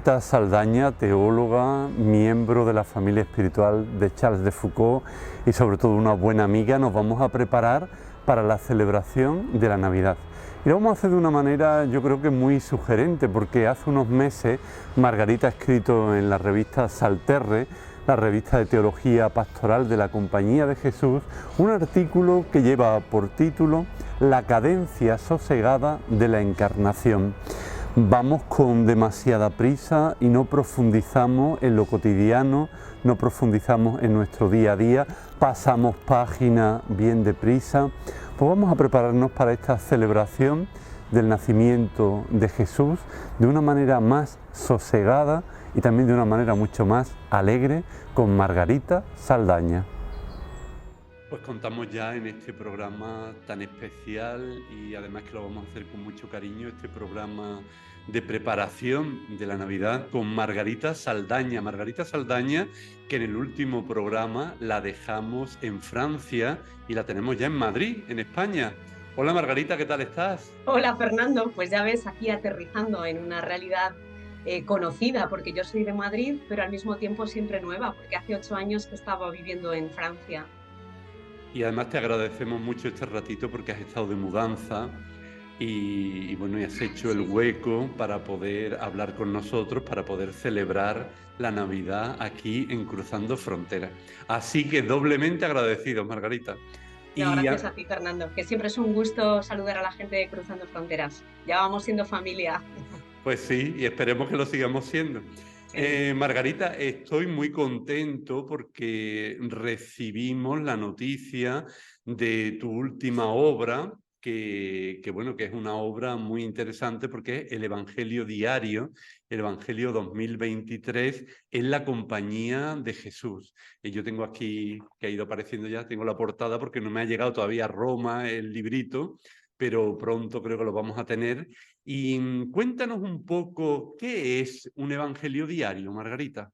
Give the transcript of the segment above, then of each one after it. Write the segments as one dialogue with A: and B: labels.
A: Margarita Saldaña, teóloga, miembro de la familia espiritual de Charles de Foucauld y sobre todo una buena amiga, nos vamos a preparar para la celebración de la Navidad. Y lo vamos a hacer de una manera, yo creo que muy sugerente, porque hace unos meses Margarita ha escrito en la revista Salterre, la revista de teología pastoral de la Compañía de Jesús, un artículo que lleva por título La cadencia sosegada de la encarnación. Vamos con demasiada prisa y no profundizamos en lo cotidiano, no profundizamos en nuestro día a día, pasamos página bien deprisa. Pues vamos a prepararnos para esta celebración del nacimiento de Jesús de una manera más sosegada y también de una manera mucho más alegre con Margarita Saldaña. Pues contamos ya en este programa tan especial y además que lo vamos a hacer con mucho cariño, este programa de preparación de la Navidad con Margarita Saldaña. Margarita Saldaña, que en el último programa la dejamos en Francia y la tenemos ya en Madrid, en España. Hola Margarita, ¿qué tal estás?
B: Hola Fernando, pues ya ves, aquí aterrizando en una realidad conocida, porque yo soy de Madrid, pero al mismo tiempo siempre nueva, porque hace 8 años que estaba viviendo en Francia.
A: Y además te agradecemos mucho este ratito porque has estado de mudanza y bueno, y has hecho el
B: Sí.
A: hueco para poder hablar con nosotros, para poder celebrar la Navidad aquí en Cruzando Fronteras. Así que doblemente agradecidos, Margarita.
B: No,
A: Y
B: gracias a ti, Fernando, que siempre es un gusto saludar a la gente de Cruzando Fronteras. Ya vamos siendo familia.
A: pues sí, y esperemos que lo sigamos siendo.
B: Sí.
A: Margarita, estoy muy contento porque recibimos la noticia de tu última obra, bueno, que es una obra muy interesante porque es el Evangelio Diario, el Evangelio 2023 en la Compañía de Jesús. Y yo tengo aquí, que ha ido apareciendo ya, tengo la portada porque no me ha llegado todavía a Roma el librito, pero pronto creo que lo vamos a tener. Y cuéntanos un poco qué es un evangelio diario, Margarita.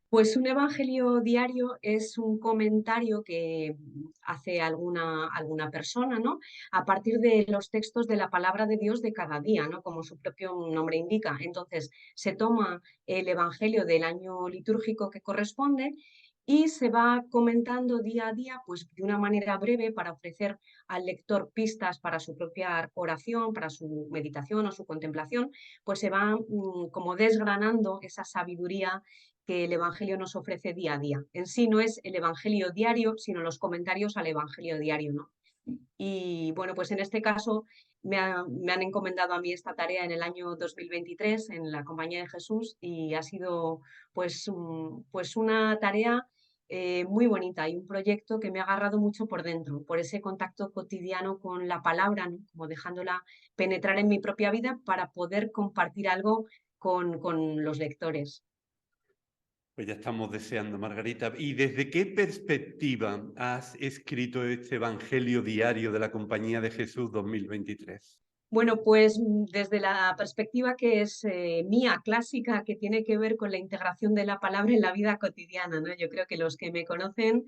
B: Pues un evangelio diario es un comentario que hace alguna persona, ¿no? A partir de los textos de la palabra de Dios de cada día, ¿no? Como su propio nombre indica. Entonces, se toma el evangelio del año litúrgico que corresponde y se va comentando día a día, pues de una manera breve para ofrecer al lector pistas para su propia oración, para su meditación o su contemplación, pues se va como desgranando esa sabiduría que el Evangelio nos ofrece día a día. En sí no es el Evangelio diario, sino los comentarios al Evangelio diario, ¿no? Y bueno, pues en este caso me han encomendado a mí esta tarea en el año 2023 en la Compañía de Jesús y ha sido pues una tarea muy bonita y un proyecto que me ha agarrado mucho por dentro, por ese contacto cotidiano con la palabra, ¿no? Como dejándola penetrar en mi propia vida para poder compartir algo con los lectores.
A: Pues ya estamos deseando, Margarita. ¿Y desde qué perspectiva has escrito este evangelio diario de la Compañía de Jesús 2023?
B: Bueno, pues desde la perspectiva que es mía, clásica, que tiene que ver con la integración de la palabra en la vida cotidiana, ¿no? Yo creo que los que me conocen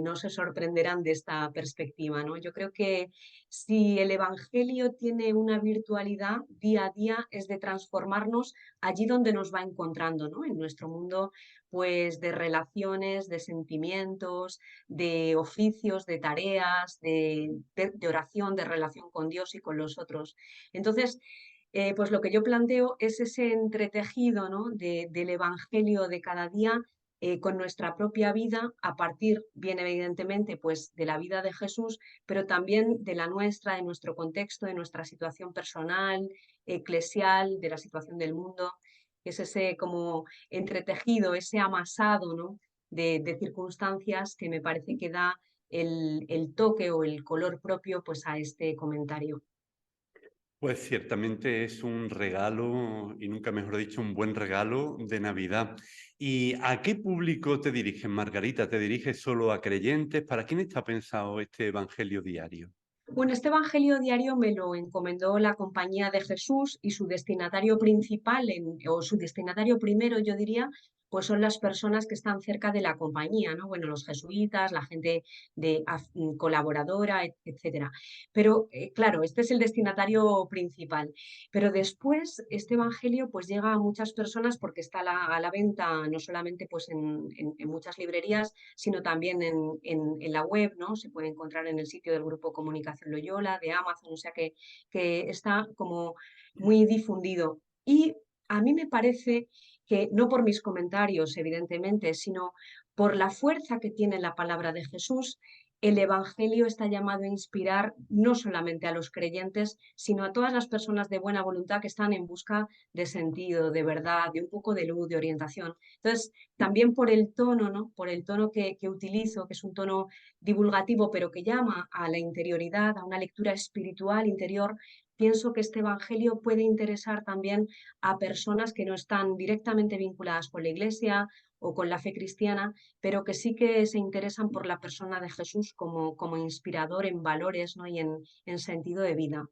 B: no se sorprenderán de esta perspectiva, ¿no? Yo creo que si el Evangelio tiene una virtualidad día a día es de transformarnos allí donde nos va encontrando, ¿no? En nuestro mundo, pues de relaciones, de sentimientos, de oficios, de tareas, de oración, de relación con Dios y con los otros. Entonces, pues lo que yo planteo es ese entretejido, ¿no? Del Evangelio de cada día con nuestra propia vida, a partir, bien evidentemente, pues de la vida de Jesús, pero también de la nuestra, de nuestro contexto, de nuestra situación personal, eclesial, de la situación del mundo. Es ese como entretejido, ese amasado, ¿no? De circunstancias que me parece que da el toque o el color propio pues, a este comentario.
A: Pues ciertamente es un regalo, y nunca mejor dicho, un buen regalo de Navidad. ¿Y a qué público te diriges, Margarita? ¿Te diriges solo a creyentes? ¿Para quién está pensado este evangelio diario?
B: Bueno, este Evangelio diario me lo encomendó la Compañía de Jesús y su destinatario principal, o su destinatario primero, yo diría, pues son las personas que están cerca de la compañía, ¿no? Bueno, los jesuitas, la gente colaboradora, etcétera. Pero claro, este es el destinatario principal. Pero después este evangelio pues llega a muchas personas porque está a la venta no solamente pues en muchas librerías, sino también en la web, ¿no? Se puede encontrar en el sitio del Grupo Comunicación Loyola, de Amazon, o sea que está como muy difundido. Y a mí me parece que, no por mis comentarios, evidentemente, sino por la fuerza que tiene la palabra de Jesús, el Evangelio está llamado a inspirar no solamente a los creyentes, sino a todas las personas de buena voluntad que están en busca de sentido, de verdad, de un poco de luz, de orientación. Entonces, también por el tono, ¿no? Por el tono que utilizo, que es un tono divulgativo, pero que llama a la interioridad, a una lectura espiritual interior, pienso que este Evangelio puede interesar también a personas que no están directamente vinculadas con la Iglesia o con la fe cristiana, pero que sí que se interesan por la persona de Jesús como inspirador en valores, ¿no? Y en sentido de vida.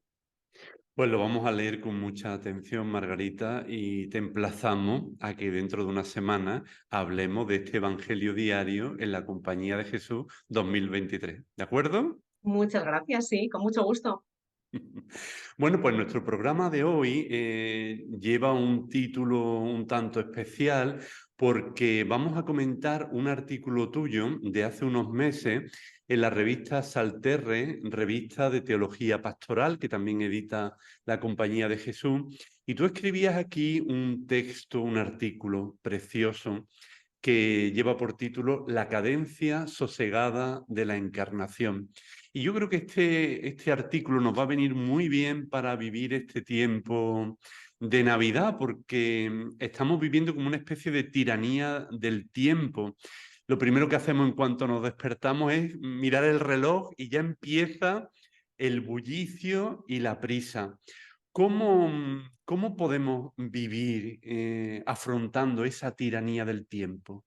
A: Pues lo vamos a leer con mucha atención, Margarita, y te emplazamos a que dentro de una semana hablemos de este Evangelio diario en la Compañía de Jesús 2023. ¿De acuerdo?
B: Muchas gracias, sí, con mucho gusto.
A: Bueno, pues nuestro programa de hoy lleva un título un tanto especial porque vamos a comentar un artículo tuyo de hace unos meses en la revista Salterre, revista de teología pastoral, que también edita la Compañía de Jesús. Y tú escribías aquí un texto, un artículo precioso que lleva por título La cadencia sosegada de la encarnación. Y yo creo que este artículo nos va a venir muy bien para vivir este tiempo de Navidad, porque estamos viviendo como una especie de tiranía del tiempo. Lo primero que hacemos en cuanto nos despertamos es mirar el reloj y ya empieza el bullicio y la prisa. ¿Cómo podemos vivir afrontando esa tiranía del tiempo?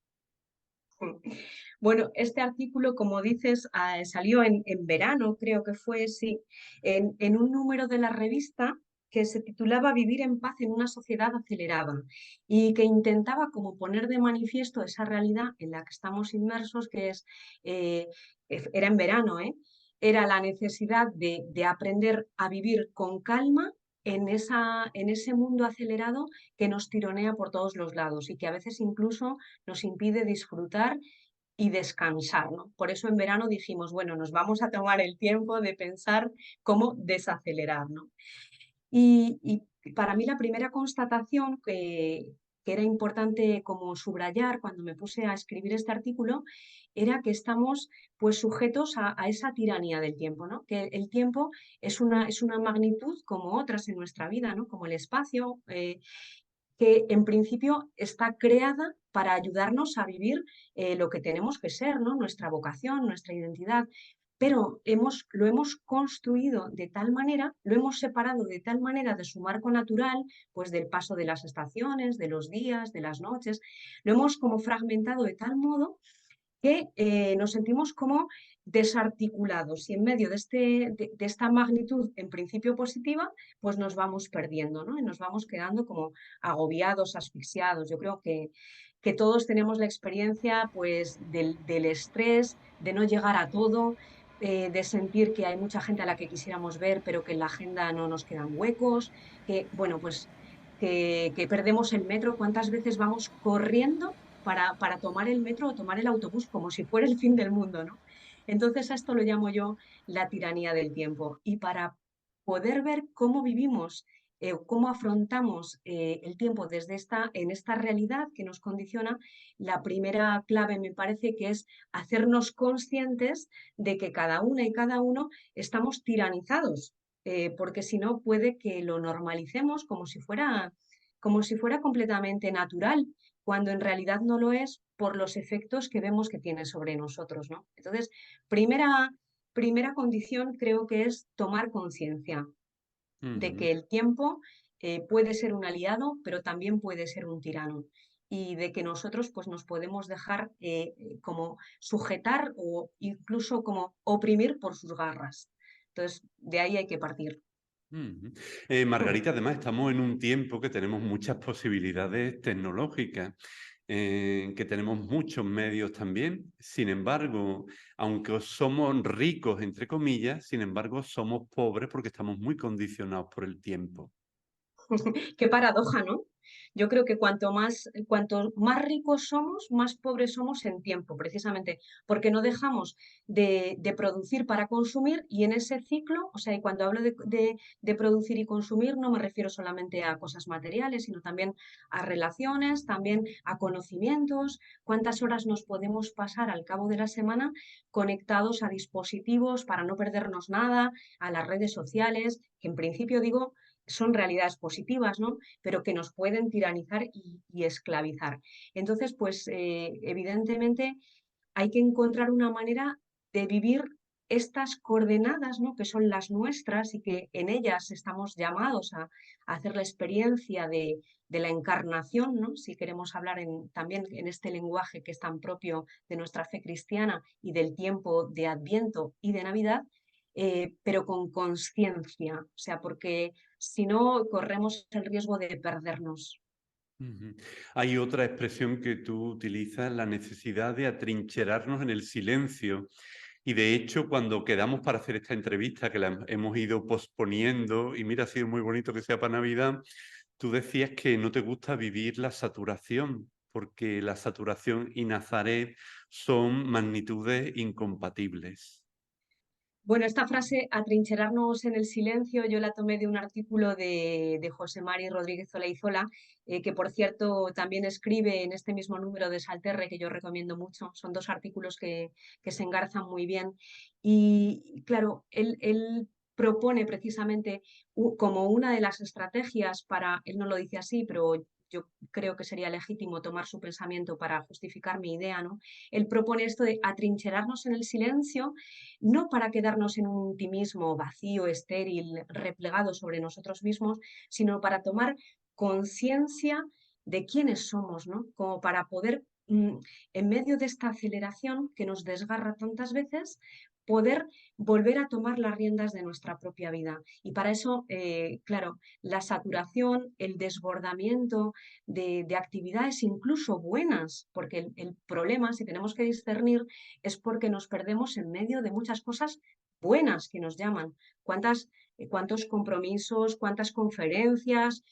B: Bueno, este artículo, como dices, salió en verano, creo que fue, sí, en un número de la revista que se titulaba Vivir en paz en una sociedad acelerada y que intentaba como poner de manifiesto esa realidad en la que estamos inmersos, que es, eh, era en verano, ¿eh? Era la necesidad de aprender a vivir con calma en ese mundo acelerado que nos tironea por todos los lados y que a veces incluso nos impide disfrutar y descansar, ¿no? Por eso en verano dijimos, bueno, nos vamos a tomar el tiempo de pensar cómo desacelerar, ¿no? Y para mí la primera constatación que era importante como subrayar cuando me puse a escribir este artículo era que estamos pues sujetos a esa tiranía del tiempo, ¿no? Que el tiempo es una magnitud como otras en nuestra vida, ¿no? Como el espacio, que en principio está creada para ayudarnos a vivir lo que tenemos que ser, ¿no? Nuestra vocación, nuestra identidad. Pero lo hemos construido de tal manera, lo hemos separado de tal manera de su marco natural, pues del paso de las estaciones, de los días, de las noches, lo hemos como fragmentado de tal modo que nos sentimos como desarticulados y en medio de esta magnitud en principio positiva, pues nos vamos perdiendo, ¿no? Y nos vamos quedando como agobiados, asfixiados. Yo creo que todos tenemos la experiencia pues del estrés, de no llegar a todo, de sentir que hay mucha gente a la que quisiéramos ver, pero que en la agenda no nos quedan huecos, que, bueno, pues que perdemos el metro. ¿Cuántas veces vamos corriendo para tomar el metro o tomar el autobús como si fuera el fin del mundo, ¿no? Entonces a esto lo llamo yo la tiranía del tiempo. Y para poder ver cómo vivimos, cómo afrontamos el tiempo en esta realidad que nos condiciona, la primera clave me parece que es hacernos conscientes de que cada una y cada uno estamos tiranizados, porque si no puede que lo normalicemos como si fuera completamente natural, cuando en realidad no lo es por los efectos que vemos que tiene sobre nosotros, ¿no? Entonces, primera condición creo que es tomar conciencia de
A: Ujú.
B: que el tiempo puede ser un aliado, pero también puede ser un tirano. Y de que nosotros pues, nos podemos dejar como sujetar o incluso como oprimir por sus garras. Entonces, de ahí hay que partir.
A: Ujú. Margarita, además estamos en un tiempo que tenemos muchas posibilidades tecnológicas que tenemos muchos medios también. Sin embargo, aunque somos ricos, entre comillas, sin embargo, somos pobres porque estamos muy condicionados por el tiempo.
B: Qué paradoja, ¿no? Yo creo que cuanto más ricos somos, más pobres somos en tiempo, precisamente, porque no dejamos de producir para consumir y en ese ciclo, o sea, y cuando hablo de producir y consumir, no me refiero solamente a cosas materiales, sino también a relaciones, también a conocimientos, cuántas horas nos podemos pasar al cabo de la semana conectados a dispositivos para no perdernos nada, a las redes sociales, que en principio digo son realidades positivas, ¿no? Pero que nos pueden tiranizar y esclavizar. Entonces, pues evidentemente hay que encontrar una manera de vivir estas coordenadas, ¿no? Que son las nuestras y que en ellas estamos llamados a hacer la experiencia de la encarnación, ¿no? Si queremos hablar también en este lenguaje que es tan propio de nuestra fe cristiana y del tiempo de Adviento y de Navidad, pero con conciencia, o sea, porque si no corremos el riesgo de perdernos.
A: Ujú. Hay otra expresión que tú utilizas, la necesidad de atrincherarnos en el silencio. Y de hecho, cuando quedamos para hacer esta entrevista, que la hemos ido posponiendo, y mira, ha sido muy bonito que sea para Navidad, tú decías que no te gusta vivir la saturación, porque la saturación y Nazaret son magnitudes incompatibles.
B: Bueno, esta frase, atrincherarnos en el silencio, yo la tomé de un artículo de José Mari Rodríguez Olaizola, que por cierto también escribe en este mismo número de Salterre, que yo recomiendo mucho. Son dos artículos que se engarzan muy bien. Y claro, él propone precisamente como una de las estrategias para, él no lo dice así, pero yo creo que sería legítimo tomar su pensamiento para justificar mi idea, ¿no? Él propone esto de atrincherarnos en el silencio no para quedarnos en un intimismo vacío, estéril, replegado sobre nosotros mismos, sino para tomar conciencia de quiénes somos, ¿no? Como para poder, en medio de esta aceleración que nos desgarra tantas veces, poder volver a tomar las riendas de nuestra propia vida. Y para eso, claro, la saturación, el desbordamiento de actividades incluso buenas, porque el problema, si tenemos que discernir, es porque nos perdemos en medio de muchas cosas buenas que nos llaman. ¿Cuántos compromisos, cuántas conferencias,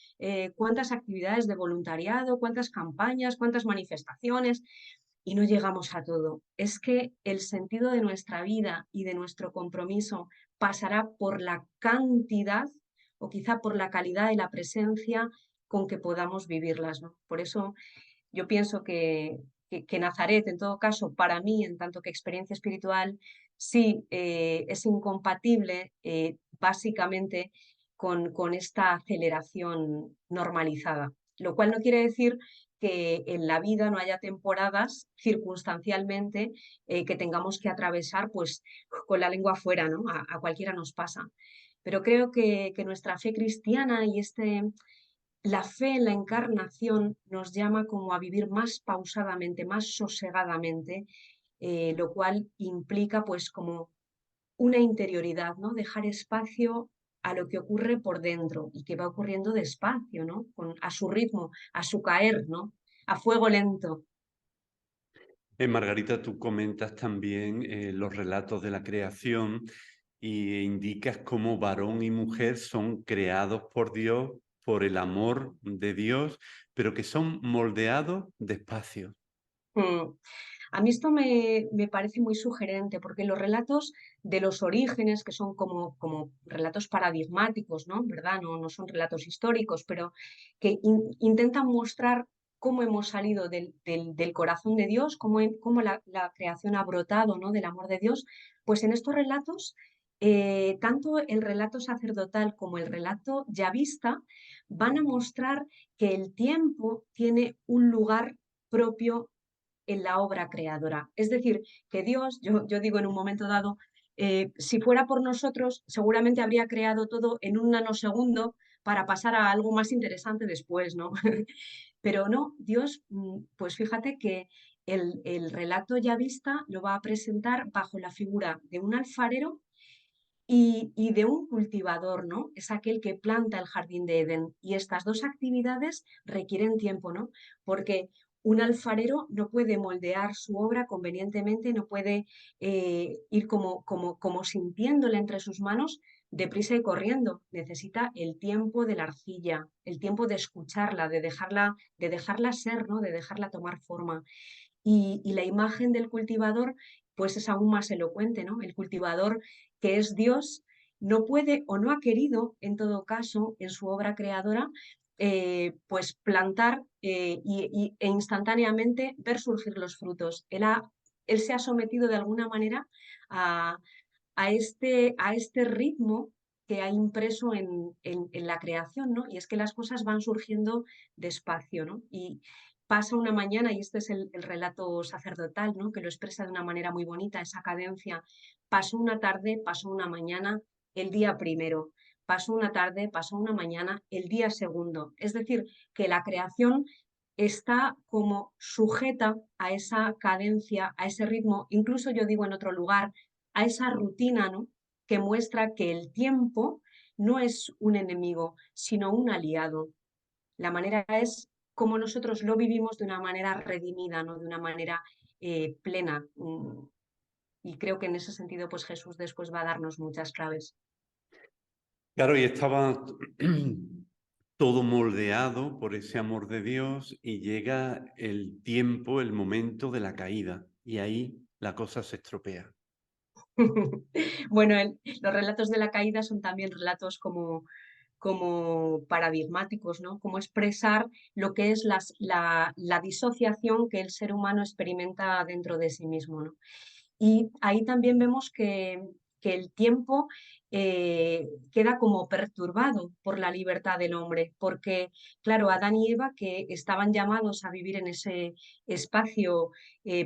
B: cuántas actividades de voluntariado, cuántas campañas, cuántas manifestaciones? Y no llegamos a todo. Es que el sentido de nuestra vida y de nuestro compromiso pasará por la cantidad o quizá por la calidad de la presencia con que podamos vivirlas, ¿no? Por eso yo pienso que Nazaret, en todo caso, para mí, en tanto que experiencia espiritual, sí es incompatible básicamente con esta aceleración normalizada. Lo cual no quiere decir que en la vida no haya temporadas circunstancialmente que tengamos que atravesar pues con la lengua afuera, ¿no? A cualquiera nos pasa. Pero creo que nuestra fe cristiana y la fe en la encarnación nos llama como a vivir más pausadamente, más sosegadamente, lo cual implica pues como una interioridad, ¿no? Dejar espacio a lo que ocurre por dentro y que va ocurriendo despacio, ¿no? A su ritmo, a su caer, ¿no? A fuego lento.
A: Margarita, tú comentas también los relatos de la creación y indicas cómo varón y mujer son creados por Dios, por el amor de Dios, pero que son moldeados despacio.
B: Mm. A mí esto me parece muy sugerente porque los relatos de los orígenes, que son como relatos paradigmáticos, ¿no? ¿Verdad? No son relatos históricos, pero que intentan mostrar cómo hemos salido del corazón de Dios, cómo la creación ha brotado, ¿no? Del amor de Dios, pues en estos relatos, tanto el relato sacerdotal como el relato yavista van a mostrar que el tiempo tiene un lugar propio en la obra creadora. Es decir, que Dios, yo digo en un momento dado, si fuera por nosotros, seguramente habría creado todo en un nanosegundo para pasar a algo más interesante después, ¿no? Pero no, Dios, pues fíjate que el relato ya vista lo va a presentar bajo la figura de un alfarero y de un cultivador, ¿no? Es aquel que planta el jardín de Edén. Y estas dos actividades requieren tiempo, ¿no? Porque un alfarero no puede moldear su obra convenientemente, no puede ir como sintiéndola entre sus manos deprisa y corriendo. Necesita el tiempo de la arcilla, el tiempo de escucharla, de dejarla ser, ¿no? De dejarla tomar forma. Y la imagen del cultivador pues es aún más elocuente, ¿no? El cultivador, que es Dios, no puede o no ha querido, en todo caso, en su obra creadora, pues plantar e instantáneamente ver surgir los frutos. Él se ha sometido de alguna manera a, a este ritmo que ha impreso en la creación, ¿no? Y es que las cosas van surgiendo despacio, ¿no? Y pasa una mañana, y este es el relato sacerdotal, ¿no? Que lo expresa de una manera muy bonita, esa cadencia. Pasó una tarde, pasó una mañana, el día primero. Pasó una tarde, pasó una mañana, el día segundo. Es decir, que la creación está como sujeta a esa cadencia, a ese ritmo, incluso yo digo en otro lugar, a esa rutina, ¿no? Que muestra que el tiempo no es un enemigo, sino un aliado. La manera es como nosotros lo vivimos de una manera redimida, ¿no? De una manera plena. Y creo que en ese sentido, pues Jesús después va a darnos muchas claves.
A: Claro, y estaba todo moldeado por ese amor de Dios y llega el tiempo, el momento de la caída y ahí la cosa se estropea.
B: Bueno, los relatos de la caída son también relatos como paradigmáticos, ¿no? Como expresar lo que es la disociación que el ser humano experimenta dentro de sí mismo, ¿no? Y ahí también vemos que el tiempo queda como perturbado por la libertad del hombre, porque, claro, Adán y Eva, que estaban llamados a vivir en ese espacio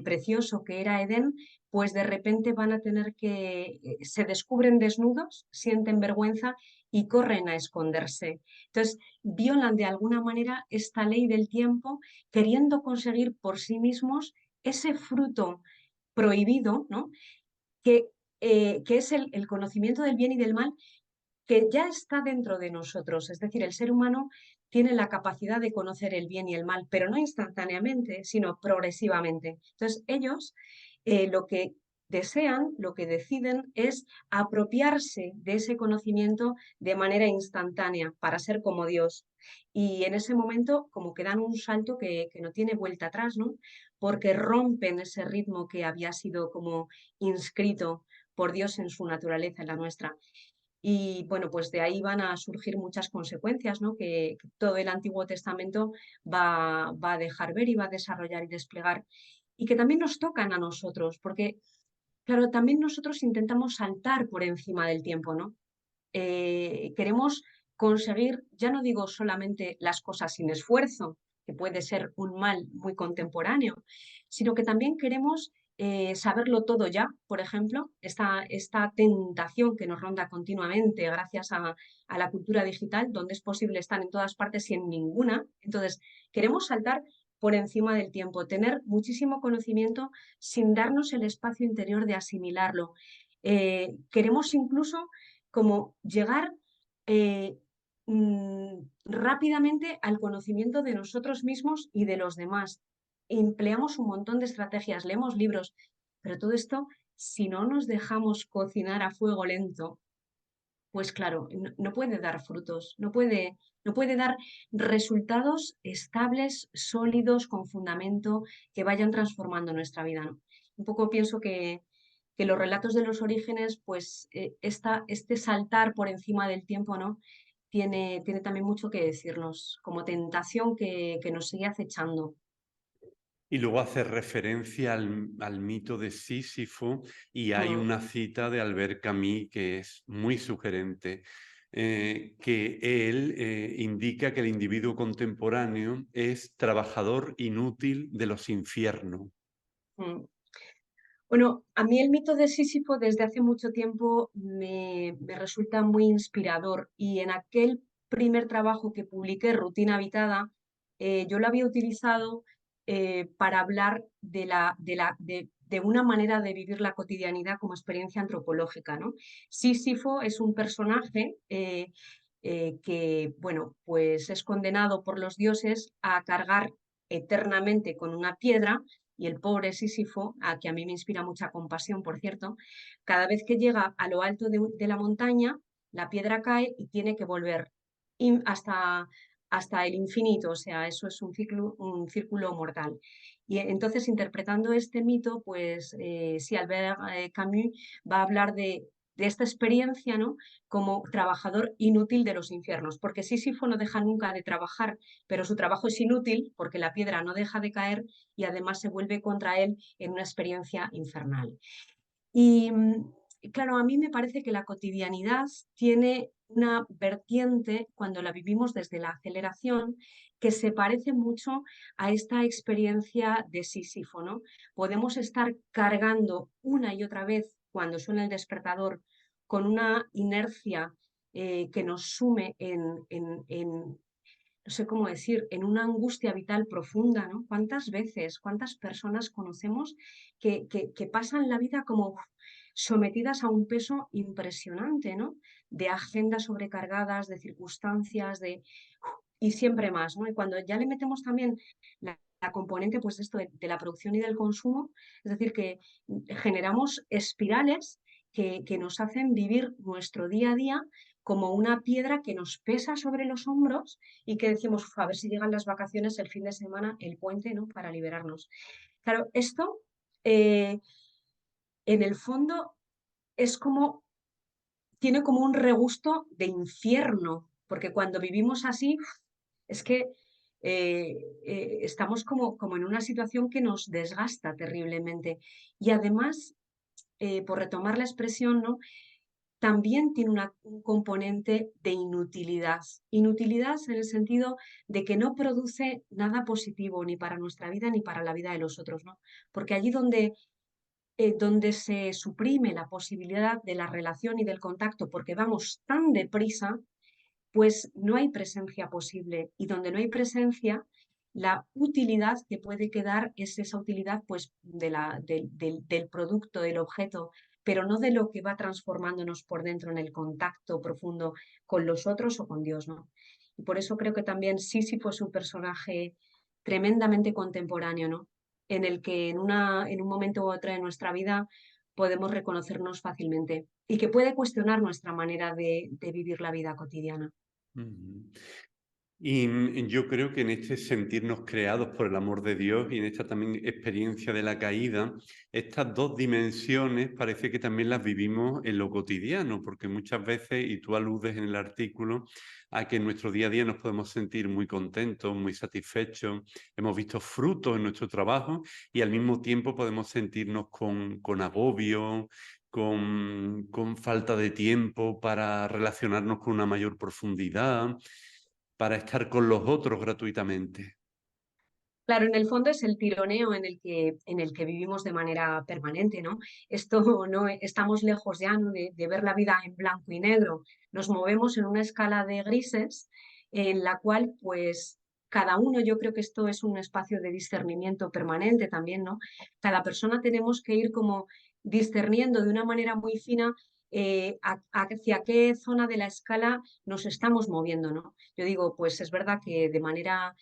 B: precioso que era Edén, pues de repente van a tener se descubren desnudos, sienten vergüenza y corren a esconderse. Entonces, violan de alguna manera esta ley del tiempo, queriendo conseguir por sí mismos ese fruto prohibido, ¿no? Que es el conocimiento del bien y del mal, que ya está dentro de nosotros. Es decir, el ser humano tiene la capacidad de conocer el bien y el mal, pero no instantáneamente, sino progresivamente. Entonces, ellos lo que desean, lo que deciden es apropiarse de ese conocimiento de manera instantánea para ser como Dios. Y en ese momento como que dan un salto que no tiene vuelta atrás, ¿no? Porque rompen ese ritmo que había sido como inscrito por Dios en su naturaleza, en la nuestra. Y bueno, pues de ahí van a surgir muchas consecuencias, ¿no? Que todo el Antiguo Testamento va a dejar ver y va a desarrollar y desplegar. Y que también nos tocan a nosotros, porque, claro, también nosotros intentamos saltar por encima del tiempo, ¿no? Queremos conseguir, ya no digo solamente las cosas sin esfuerzo, que puede ser un mal muy contemporáneo, sino que también queremos saberlo todo ya, por ejemplo, esta tentación que nos ronda continuamente gracias a la cultura digital, donde es posible estar en todas partes y en ninguna. Entonces, queremos saltar por encima del tiempo, tener muchísimo conocimiento sin darnos el espacio interior de asimilarlo. Queremos incluso como llegar eh, rápidamente al conocimiento de nosotros mismos y de los demás. Empleamos un montón de estrategias, leemos libros, pero todo esto, si no nos dejamos cocinar a fuego lento, pues claro, no puede dar frutos, no puede dar resultados estables, sólidos, con fundamento, que vayan transformando nuestra vida, ¿no? Un poco pienso que los relatos de los orígenes, pues este saltar por encima del tiempo, ¿no? Tiene también mucho que decirnos, como tentación que nos sigue acechando.
A: Y luego hace referencia al mito de Sísifo y hay
B: Mm.
A: una cita de Albert Camus que es muy sugerente, que él indica que el individuo contemporáneo es trabajador inútil de los infiernos.
B: Mm. Bueno, a mí el mito de Sísifo desde hace mucho tiempo me resulta muy inspirador, y en aquel primer trabajo que publiqué, Rutina Habitada, yo lo había utilizado para hablar de una manera de vivir la cotidianidad como experiencia antropológica, ¿no? Sísifo es un personaje que, bueno, pues es condenado por los dioses a cargar eternamente con una piedra y el pobre Sísifo, a que a mí me inspira mucha compasión, por cierto, cada vez que llega a lo alto de la montaña, la piedra cae y tiene que volver hasta el infinito, o sea, eso es un círculo mortal. Y entonces, interpretando este mito, pues sí, Albert Camus va a hablar de esta experiencia, ¿no?, como trabajador inútil de los infiernos, porque Sísifo no deja nunca de trabajar, pero su trabajo es inútil porque la piedra no deja de caer y además se vuelve contra él en una experiencia infernal. Y claro, a mí me parece que la cotidianidad tiene una vertiente, cuando la vivimos desde la aceleración, que se parece mucho a esta experiencia de Sísifo, ¿no? Podemos estar cargando una y otra vez cuando suena el despertador con una inercia que nos sume no sé cómo decir, en una angustia vital profunda, ¿no? ¿Cuántas veces, cuántas personas conocemos que pasan la vida como sometidas a un peso impresionante, ¿no? De agendas sobrecargadas, de circunstancias, y siempre más, ¿no? Y cuando ya le metemos también la componente, pues esto de la producción y del consumo, es decir, que generamos espirales que nos hacen vivir nuestro día a día como una piedra que nos pesa sobre los hombros y que decimos: "Uf, a ver si llegan las vacaciones, el fin de semana, el puente, ¿no?, para liberarnos". Claro, esto eh, en el fondo es como, tiene como un regusto de infierno, porque cuando vivimos así, es que estamos como en una situación que nos desgasta terriblemente. Y además, por retomar la expresión, ¿no?, también tiene un componente de inutilidad. Inutilidad en el sentido de que no produce nada positivo ni para nuestra vida ni para la vida de los otros, ¿no? Porque allí donde se suprime la posibilidad de la relación y del contacto porque vamos tan deprisa, pues no hay presencia posible. Y donde no hay presencia, la utilidad que puede quedar es esa utilidad, pues, del producto, del objeto, pero no de lo que va transformándonos por dentro en el contacto profundo con los otros o con Dios, ¿no? Y por eso creo que también Sísifo es un personaje tremendamente contemporáneo, ¿no? En el que en un momento u otro de nuestra vida podemos reconocernos fácilmente y que puede cuestionar nuestra manera de vivir la vida cotidiana.
A: Ujú. Y yo creo que en este sentirnos creados por el amor de Dios y en esta también experiencia de la caída, estas dos dimensiones parece que también las vivimos en lo cotidiano, porque muchas veces, y tú aludes en el artículo, a que en nuestro día a día nos podemos sentir muy contentos, muy satisfechos, hemos visto frutos en nuestro trabajo y al mismo tiempo podemos sentirnos con agobio, con falta de tiempo para relacionarnos con una mayor profundidad, para estar con los otros gratuitamente.
B: Claro, en el fondo es el tironeo en el que vivimos de manera permanente, ¿no? Esto no estamos lejos ya, ¿no?, de ver la vida en blanco y negro. Nos movemos en una escala de grises en la cual, pues, cada uno, yo creo que esto es un espacio de discernimiento permanente también, ¿no? Cada persona tenemos que ir como discerniendo de una manera muy fina hacia qué zona de la escala nos estamos moviendo, ¿no? Yo digo, pues es verdad que de manera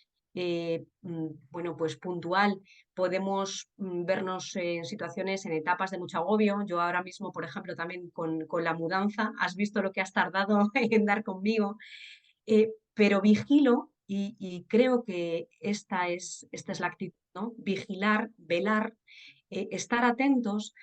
B: bueno, pues puntual, podemos vernos en situaciones, en etapas de mucho agobio. Yo ahora mismo, por ejemplo, también con la mudanza, has visto lo que has tardado en dar conmigo, pero vigilo y creo que esta es la actitud, ¿no? Vigilar, velar, estar atentos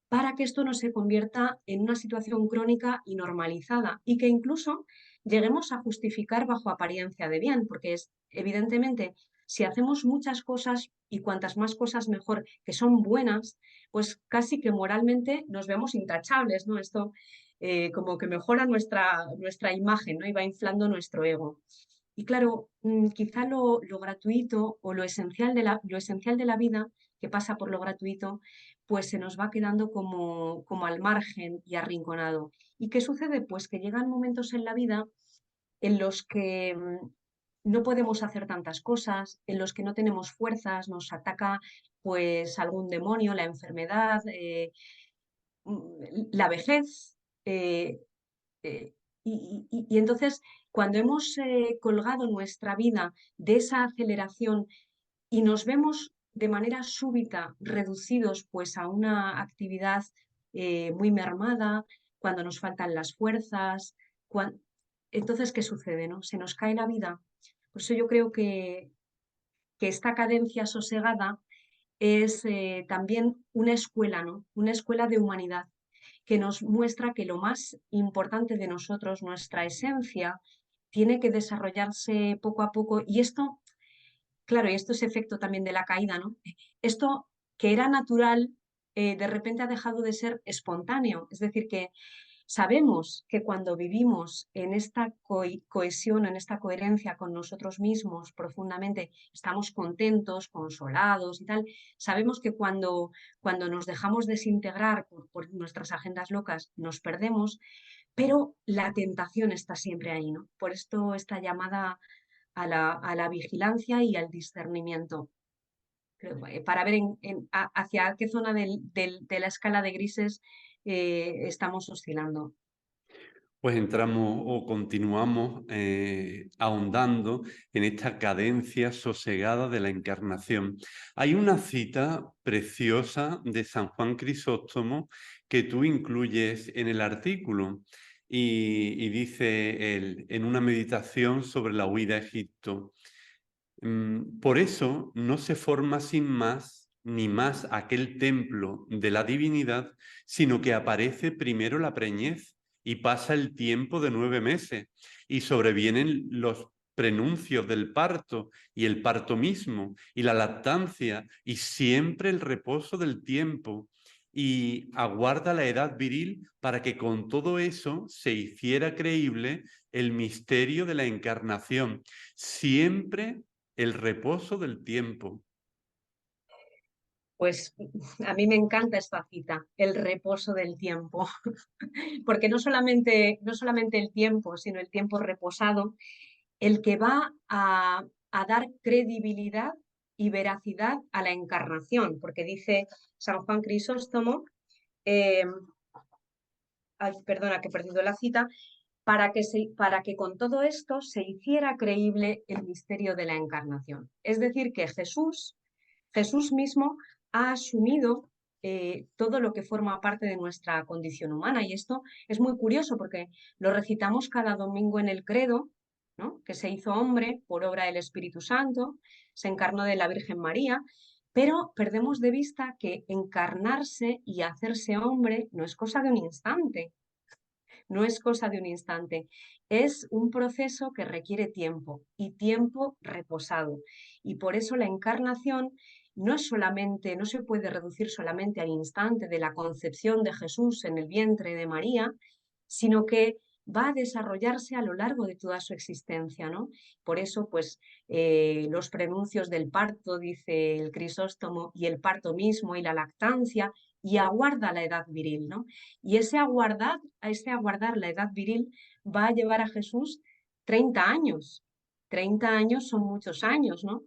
B: para que esto no se convierta en una situación crónica y normalizada y que incluso lleguemos a justificar bajo apariencia de bien, porque es evidentemente, si hacemos muchas cosas y cuantas más cosas mejor, que son buenas, pues casi que moralmente nos vemos intachables, ¿no? Esto como que mejora nuestra imagen, ¿no?, y va inflando nuestro ego. Y claro, quizá lo gratuito o lo esencial de la vida, que pasa por lo gratuito, pues se nos va quedando como al margen y arrinconado. ¿Y qué sucede? Pues que llegan momentos en la vida en los que no podemos hacer tantas cosas, en los que no tenemos fuerzas, nos ataca pues algún demonio, la enfermedad, la vejez. eh, eh, y entonces, cuando hemos colgado nuestra vida de esa aceleración y nos vemos de manera súbita reducidos pues a una actividad muy mermada, cuando nos faltan las fuerzas, entonces, ¿qué sucede, no? Se nos cae la vida. Por eso yo creo que esta cadencia sosegada es también una escuela, ¿no? Una escuela de humanidad que nos muestra que lo más importante de nosotros, nuestra esencia, tiene que desarrollarse poco a poco. Y esto, claro, y esto es efecto también de la caída, ¿no? Esto que era natural, de repente ha dejado de ser espontáneo. Es decir, que sabemos que cuando vivimos en esta cohesión, en esta coherencia con nosotros mismos profundamente, estamos contentos, consolados y tal. Sabemos que cuando nos dejamos desintegrar por nuestras agendas locas, nos perdemos, pero la tentación está siempre ahí, ¿no? Por esto esta llamada a la vigilancia y al discernimiento, para ver hacia qué zona de la escala de grises estamos oscilando.
A: Pues entramos o continuamos ahondando en esta cadencia sosegada de la encarnación. Hay una cita preciosa de San Juan Crisóstomo que tú incluyes en el artículo y dice él en una meditación sobre la huida a Egipto. Por eso no se forma sin más ni más aquel templo de la divinidad, sino que aparece primero la preñez y pasa el tiempo de 9 meses y sobrevienen los prenuncios del parto y el parto mismo y la lactancia y siempre el reposo del tiempo y aguarda la edad viril para que con todo eso se hiciera creíble el misterio de la encarnación. Siempre el reposo del tiempo.
B: Pues a mí me encanta esta cita, el reposo del tiempo, porque no solamente el tiempo, sino el tiempo reposado, el que va a dar credibilidad y veracidad a la encarnación, porque dice San Juan Crisóstomo, eh, perdona que he perdido la cita, para que con todo esto se hiciera creíble el misterio de la encarnación. Es decir, que Jesús mismo ha asumido todo lo que forma parte de nuestra condición humana. Y esto es muy curioso porque lo recitamos cada domingo en el credo, ¿no? Que se hizo hombre por obra del Espíritu Santo, se encarnó de la Virgen María, pero perdemos de vista que encarnarse y hacerse hombre no es cosa de un instante, no es cosa de un instante, es un proceso que requiere tiempo y tiempo reposado. Y por eso la encarnación no es solamente, no se puede reducir solamente al instante de la concepción de Jesús en el vientre de María, sino que va a desarrollarse a lo largo de toda su existencia, ¿no? Por eso, pues, los prenuncios del parto, dice el Crisóstomo, y el parto mismo y la lactancia, y aguarda la edad viril, ¿no? Y ese aguardar la edad viril va a llevar a Jesús 30 años. 30 años son muchos años, ¿no?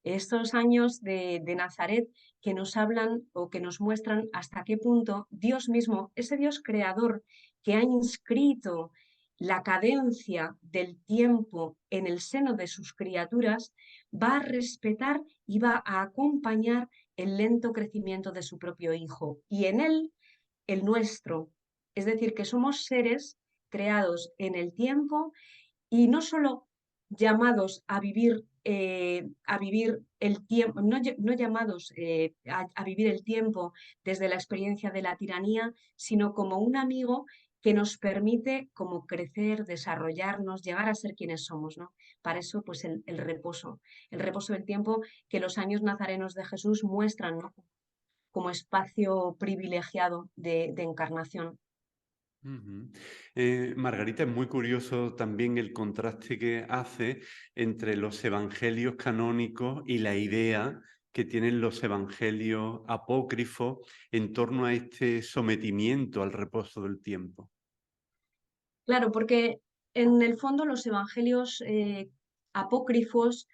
B: Estos años de Nazaret que nos hablan o que nos muestran hasta qué punto Dios mismo, ese Dios creador que ha inscrito la cadencia del tiempo en el seno de sus criaturas, va a respetar y va a acompañar el lento crecimiento de su propio Hijo y en él el nuestro. Es decir, que somos seres creados en el tiempo y no solo llamados a vivir el tiempo, no llamados a vivir el tiempo desde la experiencia de la tiranía, sino como un amigo que nos permite como crecer, desarrollarnos, llegar a ser quienes somos, ¿no? Para eso, pues el reposo del tiempo que los años nazarenos de Jesús muestran, ¿no? Como espacio privilegiado de encarnación.
A: Ujú. Margarita, es muy curioso también el contraste que hace entre los evangelios canónicos y la idea que tienen los evangelios apócrifos en torno a este sometimiento al reposo del tiempo.
B: Claro, porque en el fondo los evangelios apócrifos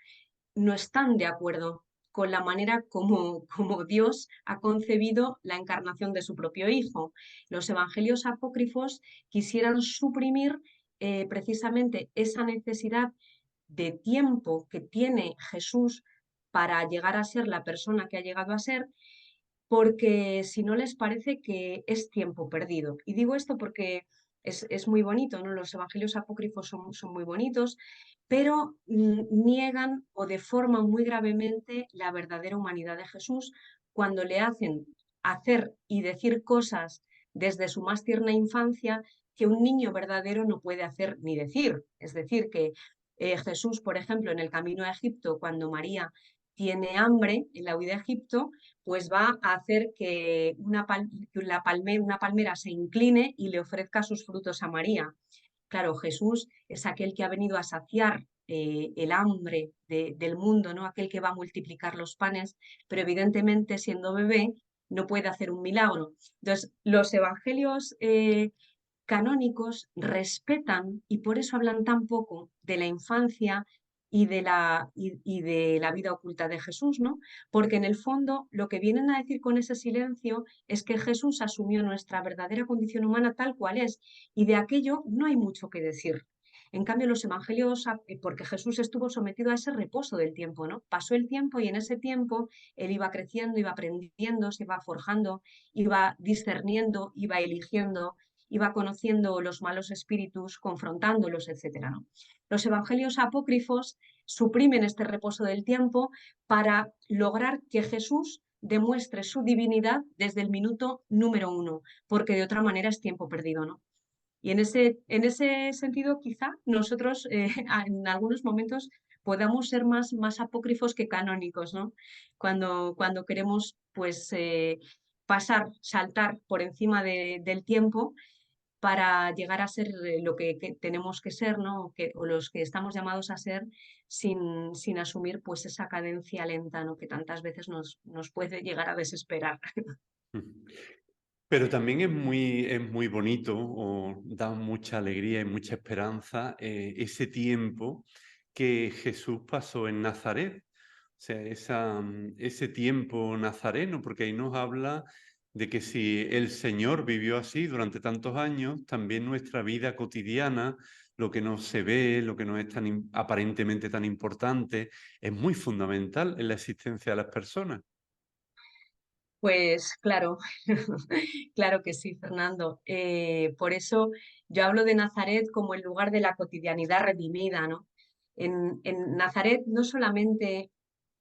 B: no están de acuerdo con la manera como Dios ha concebido la encarnación de su propio Hijo. Los evangelios apócrifos quisieran suprimir precisamente esa necesidad de tiempo que tiene Jesús para llegar a ser la persona que ha llegado a ser, porque si no les parece que es tiempo perdido. Y digo esto porque es muy bonito, ¿no? Los evangelios apócrifos son muy bonitos, pero niegan o deforman muy gravemente la verdadera humanidad de Jesús cuando le hacen hacer y decir cosas desde su más tierna infancia que un niño verdadero no puede hacer ni decir. Es decir, que Jesús, por ejemplo, en el camino a Egipto, cuando María tiene hambre en la huida a Egipto, pues va a hacer que una palmera se incline y le ofrezca sus frutos a María. Claro, Jesús es aquel que ha venido a saciar el hambre del mundo, ¿no? Aquel que va a multiplicar los panes, pero evidentemente siendo bebé no puede hacer un milagro. Entonces, los evangelios canónicos respetan y por eso hablan tan poco de la infancia y de la vida oculta de Jesús, ¿no? Porque en el fondo lo que vienen a decir con ese silencio es que Jesús asumió nuestra verdadera condición humana tal cual es y de aquello no hay mucho que decir. En cambio, los evangelios, porque Jesús estuvo sometido a ese reposo del tiempo, ¿no? Pasó el tiempo y en ese tiempo él iba creciendo, iba aprendiendo, se iba forjando, iba discerniendo, iba eligiendo, iba conociendo los malos espíritus, confrontándolos, etcétera, ¿no? Los evangelios apócrifos suprimen este reposo del tiempo para lograr que Jesús demuestre su divinidad desde el minuto número 1, porque de otra manera es tiempo perdido, ¿no? Y en ese sentido, quizá nosotros en algunos momentos podamos ser más apócrifos que canónicos, ¿no? Cuando queremos pues pasar, saltar por encima del tiempo para llegar a ser lo que tenemos que ser, ¿no? O los que estamos llamados a ser sin asumir pues esa cadencia lenta, ¿no? Que tantas veces nos puede llegar a desesperar.
A: Pero también es muy bonito o da mucha alegría y mucha esperanza ese tiempo que Jesús pasó en Nazaret. O sea, ese tiempo nazareno, porque ahí nos habla de que si el Señor vivió así durante tantos años, también nuestra vida cotidiana, lo que no se ve, lo que no es aparentemente tan importante, es muy fundamental en la existencia de las personas.
B: Pues claro, claro que sí, Fernando. Por eso yo hablo de Nazaret como el lugar de la cotidianidad redimida, ¿no? En Nazaret no solamente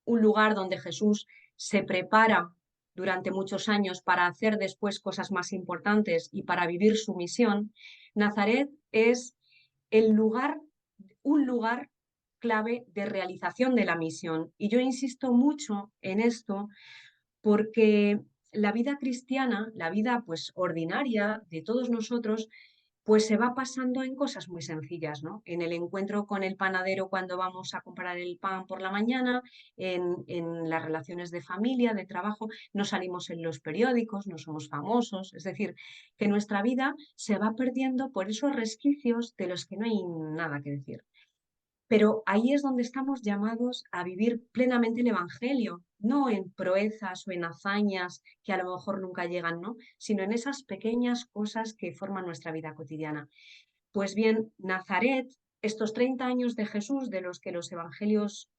B: un lugar donde Jesús se prepara durante muchos años para hacer después cosas más importantes y para vivir su misión, Nazaret es el lugar, un lugar clave de realización de la misión. Y yo insisto mucho en esto porque la vida cristiana, la vida pues ordinaria de todos nosotros, pues se va pasando en cosas muy sencillas, ¿no? En el encuentro con el panadero cuando vamos a comprar el pan por la mañana, en las relaciones de familia, de trabajo, no salimos en los periódicos, no somos famosos, es decir, que nuestra vida se va perdiendo por esos resquicios de los que no hay nada que decir. Pero ahí es donde estamos llamados a vivir plenamente el Evangelio, no en proezas o en hazañas que a lo mejor nunca llegan, ¿no? Sino en esas pequeñas cosas que forman nuestra vida cotidiana. Pues bien, Nazaret, estos 30 años de Jesús, de los que los evangelios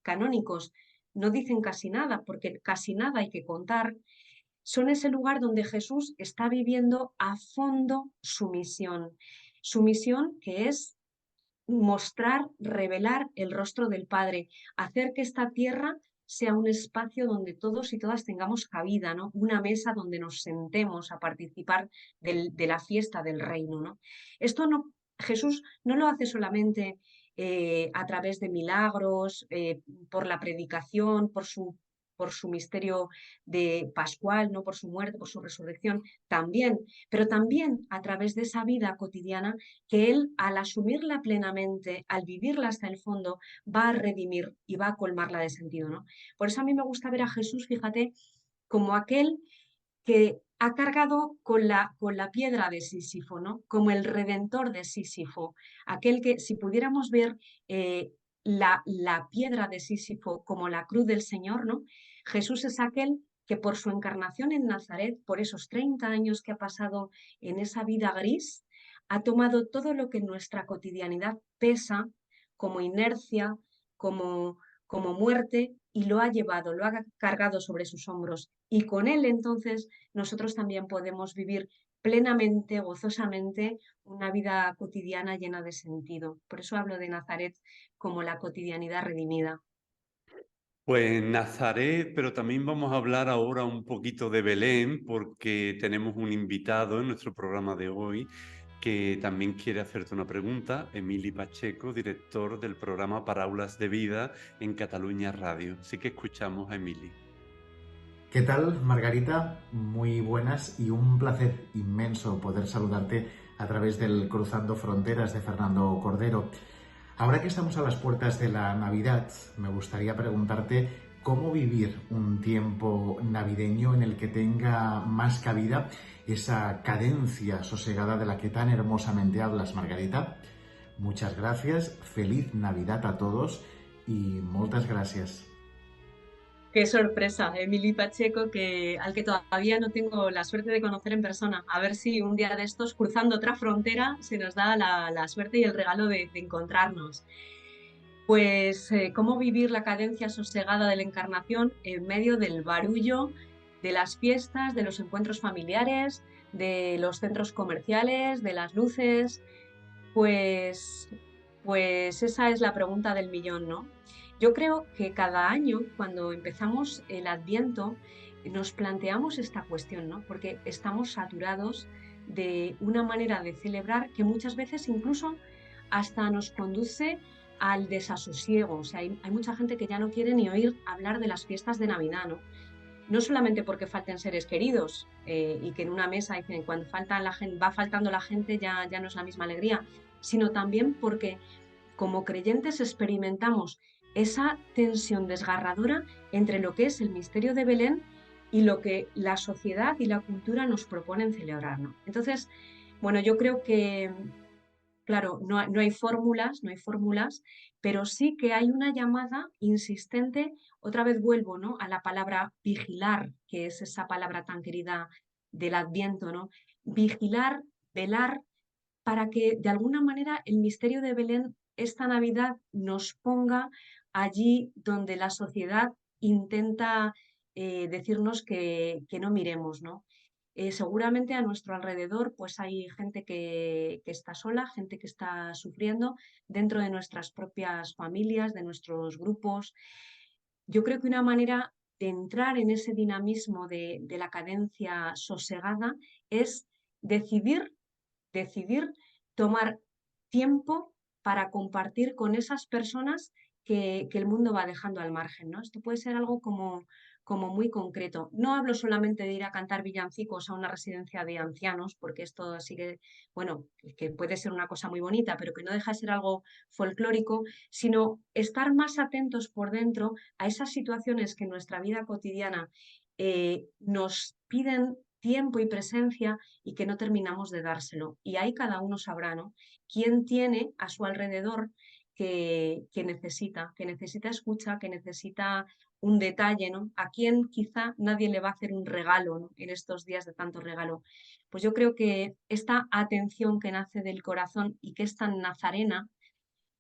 B: canónicos no dicen casi nada, porque casi nada hay que contar, son ese lugar donde Jesús está viviendo a fondo su misión que es mostrar, revelar el rostro del Padre, hacer que esta tierra sea un espacio donde todos y todas tengamos cabida, ¿no? Una mesa donde nos sentemos a participar de la fiesta del reino, ¿no? Esto no, Jesús no lo hace solamente a través de milagros, por la predicación, por su misterio de pascual, ¿no? Por su muerte, por su resurrección, también, pero también a través de esa vida cotidiana que Él, al asumirla plenamente, al vivirla hasta el fondo, va a redimir y va a colmarla de sentido, ¿no? Por eso a mí me gusta ver a Jesús, fíjate, como aquel que ha cargado con la piedra de Sísifo, ¿no? Como el redentor de Sísifo, aquel que, si pudiéramos ver la piedra de Sísifo como la cruz del Señor, ¿no? Jesús es aquel que por su encarnación en Nazaret, por esos 30 años que ha pasado en esa vida gris, ha tomado todo lo que en nuestra cotidianidad pesa como inercia, como muerte, y lo ha llevado, lo ha cargado sobre sus hombros. Y con él entonces nosotros también podemos vivir plenamente, gozosamente, una vida cotidiana llena de sentido. Por eso hablo de Nazaret como la cotidianidad redimida.
A: Pues Nazaret, pero también vamos a hablar ahora un poquito de Belén, porque tenemos un invitado en nuestro programa de hoy que también quiere hacerte una pregunta, Emili Pacheco, director del programa Paraules de Vida en Cataluña Radio. Así que escuchamos a Emili.
C: ¿Qué tal, Margarita? Muy buenas y un placer inmenso poder saludarte a través del Cruzando Fronteras de Fernando Cordero. Ahora que estamos a las puertas de la Navidad, me gustaría preguntarte cómo vivir un tiempo navideño en el que tenga más cabida esa cadencia sosegada de la que tan hermosamente hablas, Margarita. Muchas gracias, feliz Navidad a todos y muchas gracias.
B: Qué sorpresa, Emili Pacheco, al que todavía no tengo la suerte de conocer en persona. A ver si un día de estos, cruzando otra frontera, se nos da la suerte y el regalo de encontrarnos. Pues cómo vivir la cadencia sosegada de la Encarnación en medio del barullo de las fiestas, de los encuentros familiares, de los centros comerciales, de las luces. Pues, pues esa es la pregunta del millón, ¿no? Yo creo que cada año, cuando empezamos el Adviento, nos planteamos esta cuestión, ¿no? Porque estamos saturados de una manera de celebrar que muchas veces incluso hasta nos conduce al desasosiego. O sea, hay mucha gente que ya no quiere ni oír hablar de las fiestas de Navidad, ¿no? No solamente porque falten seres queridos y que en una mesa dicen cuando falta la gente, va faltando la gente ya no es la misma alegría, sino también porque como creyentes experimentamos esa tensión desgarradora entre lo que es el misterio de Belén y lo que la sociedad y la cultura nos proponen celebrar, ¿no? Entonces, bueno, yo creo que claro, no hay fórmulas, no hay fórmulas, pero sí que hay una llamada insistente, otra vez vuelvo, ¿no?, a la palabra vigilar, que es esa palabra tan querida del Adviento, ¿no? Vigilar, velar, para que de alguna manera el misterio de Belén esta Navidad nos ponga allí donde la sociedad intenta decirnos que no miremos, ¿no? Seguramente a nuestro alrededor pues hay gente que está sola, gente que está sufriendo dentro de nuestras propias familias, de nuestros grupos. Yo creo que una manera de entrar en ese dinamismo de la cadencia sosegada es decidir, decidir tomar tiempo para compartir con esas personas que el mundo va dejando al margen, ¿no? Esto puede ser algo como muy concreto. No hablo solamente de ir a cantar villancicos a una residencia de ancianos, porque esto sigue, bueno, que puede ser una cosa muy bonita, pero que no deja de ser algo folclórico, sino estar más atentos por dentro a esas situaciones que en nuestra vida cotidiana nos piden tiempo y presencia y que no terminamos de dárselo. Y ahí cada uno sabrá, ¿no?, quién tiene a su alrededor que necesita escucha, que necesita un detalle, ¿no? A quién quizá nadie le va a hacer un regalo, ¿no?, en estos días de tanto regalo. Pues yo creo que esta atención que nace del corazón y que es tan nazarena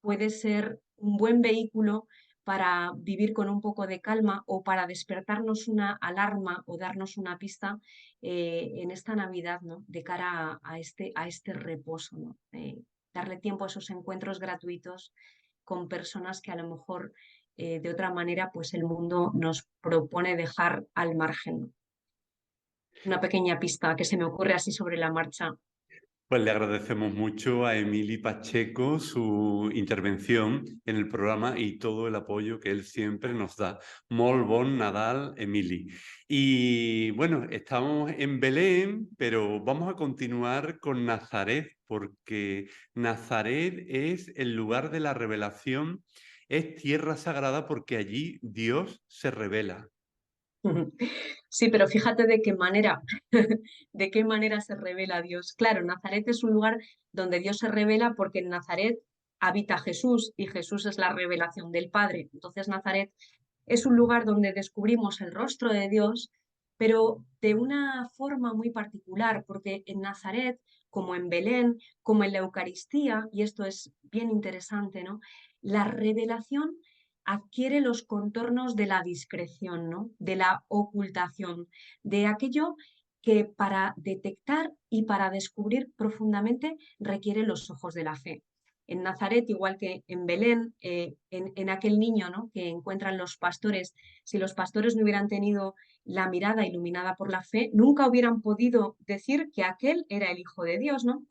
B: puede ser un buen vehículo para vivir con un poco de calma o para despertarnos una alarma o darnos una pista en esta Navidad, ¿no?, de cara a este reposo, ¿no? Darle tiempo a esos encuentros gratuitos con personas que a lo mejor de otra manera pues el mundo nos propone dejar al margen, ¿no? Una pequeña pista que se me ocurre así sobre la marcha.
A: Pues le agradecemos mucho a Emili Pacheco su intervención en el programa y todo el apoyo que él siempre nos da. Molt bon Nadal, Emili. Y bueno, estamos en Belén, pero vamos a continuar con Nazaret, porque Nazaret es el lugar de la revelación, es tierra sagrada porque allí Dios se revela.
B: Sí, pero fíjate de qué manera, de qué manera se revela Dios. Claro, Nazaret es un lugar donde Dios se revela porque en Nazaret habita Jesús y Jesús es la revelación del Padre. Entonces Nazaret es un lugar donde descubrimos el rostro de Dios, pero de una forma muy particular, porque en Nazaret, como en Belén, como en la Eucaristía, y esto es bien interesante, ¿no?, la revelación adquiere los contornos de la discreción, ¿no? De la ocultación, de aquello que para detectar y para descubrir profundamente requiere los ojos de la fe. En Nazaret, igual que en Belén, en aquel niño, ¿no?, que encuentran los pastores, si los pastores no hubieran tenido la mirada iluminada por la fe, nunca hubieran podido decir que aquel era el Hijo de Dios, ¿no?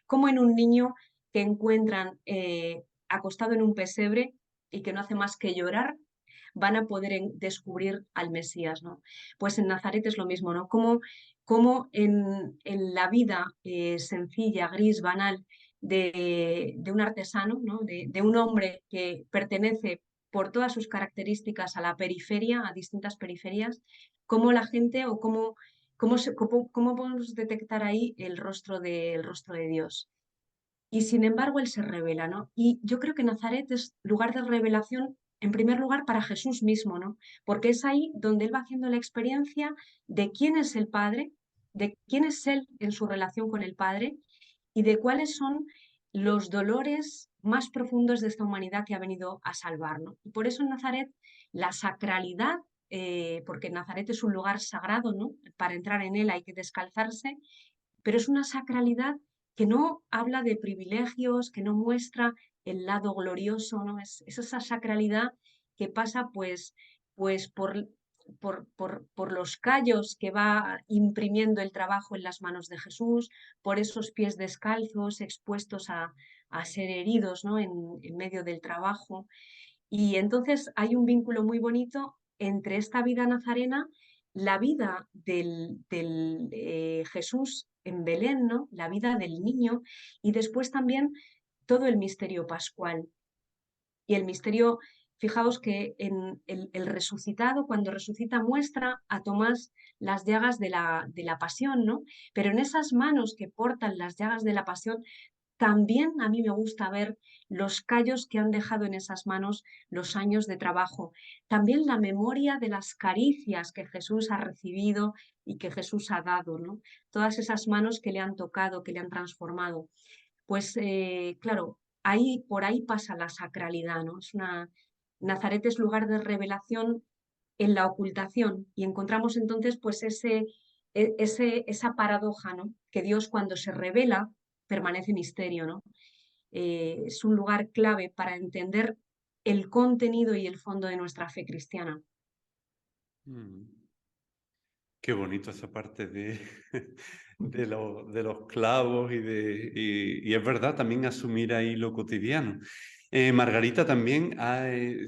B: Como en un niño que encuentran acostado en un pesebre y que no hace más que llorar, van a poder descubrir al Mesías, ¿no? Pues en Nazaret es lo mismo, ¿no? Como en la vida sencilla, gris, banal de un artesano, ¿no? De un hombre que pertenece por todas sus características a la periferia, a distintas periferias, cómo la gente o cómo podemos detectar ahí el rostro de Dios. Y sin embargo, él se revela, ¿no? Y yo creo que Nazaret es lugar de revelación, en primer lugar, para Jesús mismo, ¿no? Porque es ahí donde él va haciendo la experiencia de quién es el Padre, de quién es él en su relación con el Padre y de cuáles son los dolores más profundos de esta humanidad que ha venido a salvarnos. Y por eso en Nazaret la sacralidad, porque Nazaret es un lugar sagrado, ¿no? Para entrar en él hay que descalzarse, pero es una sacralidad que no habla de privilegios, que no muestra el lado glorioso, ¿no? Es esa sacralidad que pasa pues por los callos que va imprimiendo el trabajo en las manos de Jesús, por esos pies descalzos expuestos a ser heridos, ¿no? En medio del trabajo. Y entonces hay un vínculo muy bonito entre esta vida nazarena, la vida del Jesús en Belén, ¿no? La vida del niño, y después también todo el misterio pascual. Y el misterio, fijaos que en el resucitado, cuando resucita, muestra a Tomás las llagas de la pasión, ¿no? Pero en esas manos que portan las llagas de la pasión, también a mí me gusta ver los callos que han dejado en esas manos los años de trabajo. También la memoria de las caricias que Jesús ha recibido y que Jesús ha dado, ¿no? Todas esas manos que le han tocado, que le han transformado. Pues claro, por ahí pasa la sacralidad, ¿no? Nazaret es lugar de revelación en la ocultación y encontramos entonces pues esa paradoja, ¿no? Que Dios cuando se revela permanece misterio, ¿no? Es un lugar clave para entender el contenido y el fondo de nuestra fe cristiana.
A: Mm. Qué bonito esa parte de los clavos y es verdad también asumir ahí lo cotidiano. Margarita, también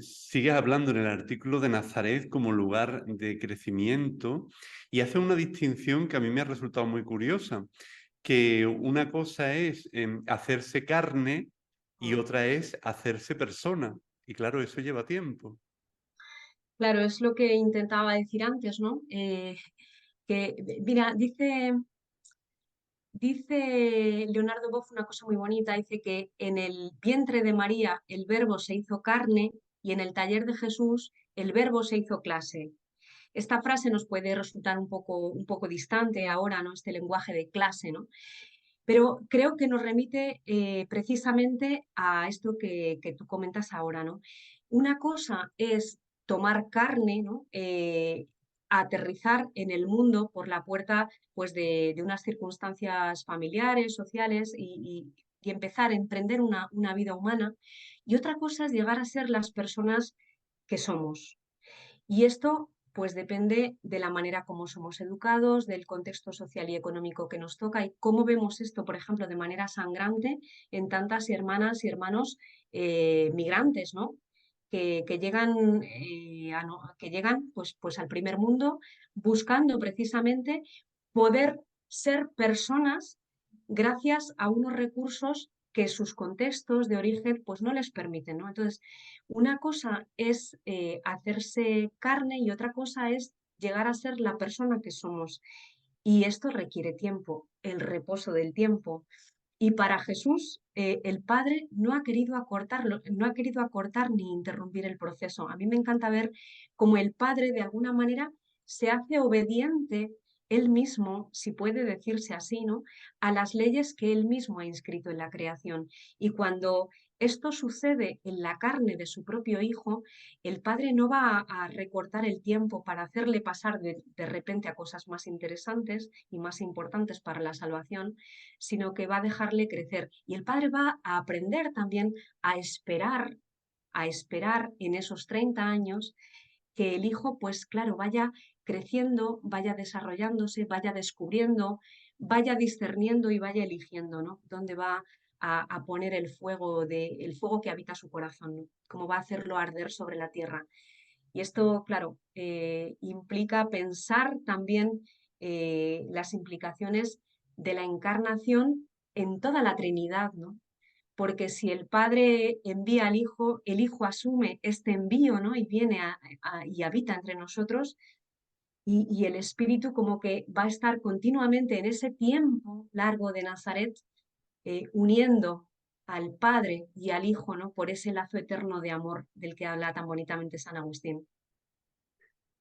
A: sigues hablando en el artículo de Nazaret como lugar de crecimiento y hace una distinción que a mí me ha resultado muy curiosa, que una cosa es hacerse carne y otra es hacerse persona. Y claro, eso lleva tiempo.
B: Claro, es lo que intentaba decir antes, ¿no? Mira, dice Leonardo Boff una cosa muy bonita, dice que en el vientre de María el verbo se hizo carne y en el taller de Jesús el verbo se hizo clase. Esta frase nos puede resultar un poco distante ahora, ¿no? Este lenguaje de clase, ¿no? Pero creo que nos remite precisamente a esto que tú comentas ahora, ¿no? Una cosa es tomar carne, ¿no? Aterrizar en el mundo por la puerta pues, de unas circunstancias familiares, sociales y empezar a emprender una vida humana. Y otra cosa es llegar a ser las personas que somos. Y esto pues depende de la manera como somos educados, del contexto social y económico que nos toca y cómo vemos esto, por ejemplo, de manera sangrante en tantas hermanas y hermanos migrantes, ¿no? Que llegan, que llegan pues al primer mundo buscando precisamente poder ser personas gracias a unos recursos que sus contextos de origen pues no les permiten, ¿no? Entonces, una cosa es hacerse carne y otra cosa es llegar a ser la persona que somos. Y esto requiere tiempo, el reposo del tiempo. Y para Jesús, el Padre no ha querido acortarlo, no ha querido acortar ni interrumpir el proceso. A mí me encanta ver cómo el Padre, de alguna manera, se hace obediente él mismo, si puede decirse así, ¿no? A las leyes que él mismo ha inscrito en la creación. Y cuando esto sucede en la carne de su propio hijo, el padre no va a recortar el tiempo para hacerle pasar de repente a cosas más interesantes y más importantes para la salvación, sino que va a dejarle crecer. Y el padre va a aprender también a esperar en esos 30 años que el hijo, pues claro, vaya creciendo, vaya desarrollándose, vaya descubriendo, vaya discerniendo y vaya eligiendo, ¿no? Dónde va a poner el fuego que habita su corazón, ¿no? Cómo va a hacerlo arder sobre la tierra. Y esto, claro, implica pensar también las implicaciones de la encarnación en toda la Trinidad, ¿no? Porque si el Padre envía al Hijo, el Hijo asume este envío, ¿no? Y viene y habita entre nosotros, y el Espíritu como que va a estar continuamente en ese tiempo largo de Nazaret, uniendo al Padre y al Hijo, ¿no? Por ese lazo eterno de amor del que habla tan bonitamente San Agustín.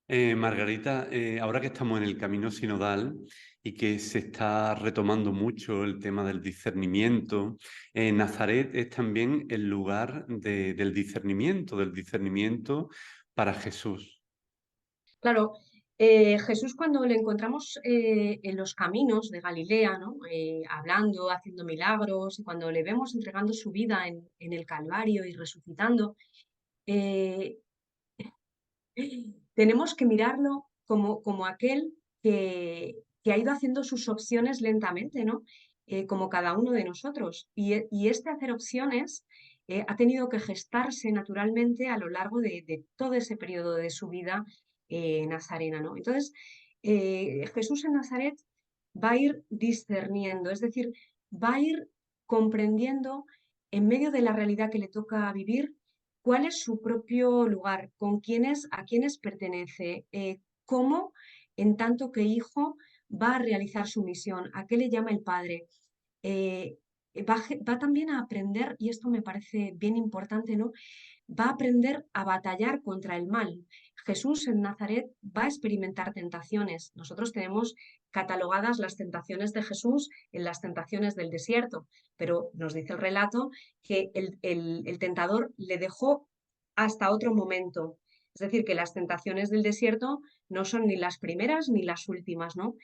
A: Margarita, ahora que estamos en el camino sinodal y que se está retomando mucho el tema del discernimiento, Nazaret es también el lugar del discernimiento para Jesús.
B: Claro, Jesús cuando le encontramos en los caminos de Galilea, ¿no? Hablando, haciendo milagros, y cuando le vemos entregando su vida en el Calvario y resucitando, eh, tenemos que mirarlo como aquel que ha ido haciendo sus opciones lentamente, ¿no? Como cada uno de nosotros. Y este hacer opciones ha tenido que gestarse naturalmente a lo largo de todo ese periodo de su vida nazarena, ¿no? Entonces, Jesús en Nazaret va a ir discerniendo, es decir, va a ir comprendiendo en medio de la realidad que le toca vivir cuál es su propio lugar, a quiénes pertenece, cómo, en tanto que hijo, va a realizar su misión, a qué le llama el Padre. Eh, va también a aprender, y esto me parece bien importante, ¿no? Va a aprender a batallar contra el mal. Jesús en Nazaret va a experimentar tentaciones. Nosotros tenemos catalogadas las tentaciones de Jesús en las tentaciones del desierto, pero nos dice el relato que el tentador le dejó hasta otro momento. Es decir, que las tentaciones del desierto no son ni las primeras ni las últimas, ¿no?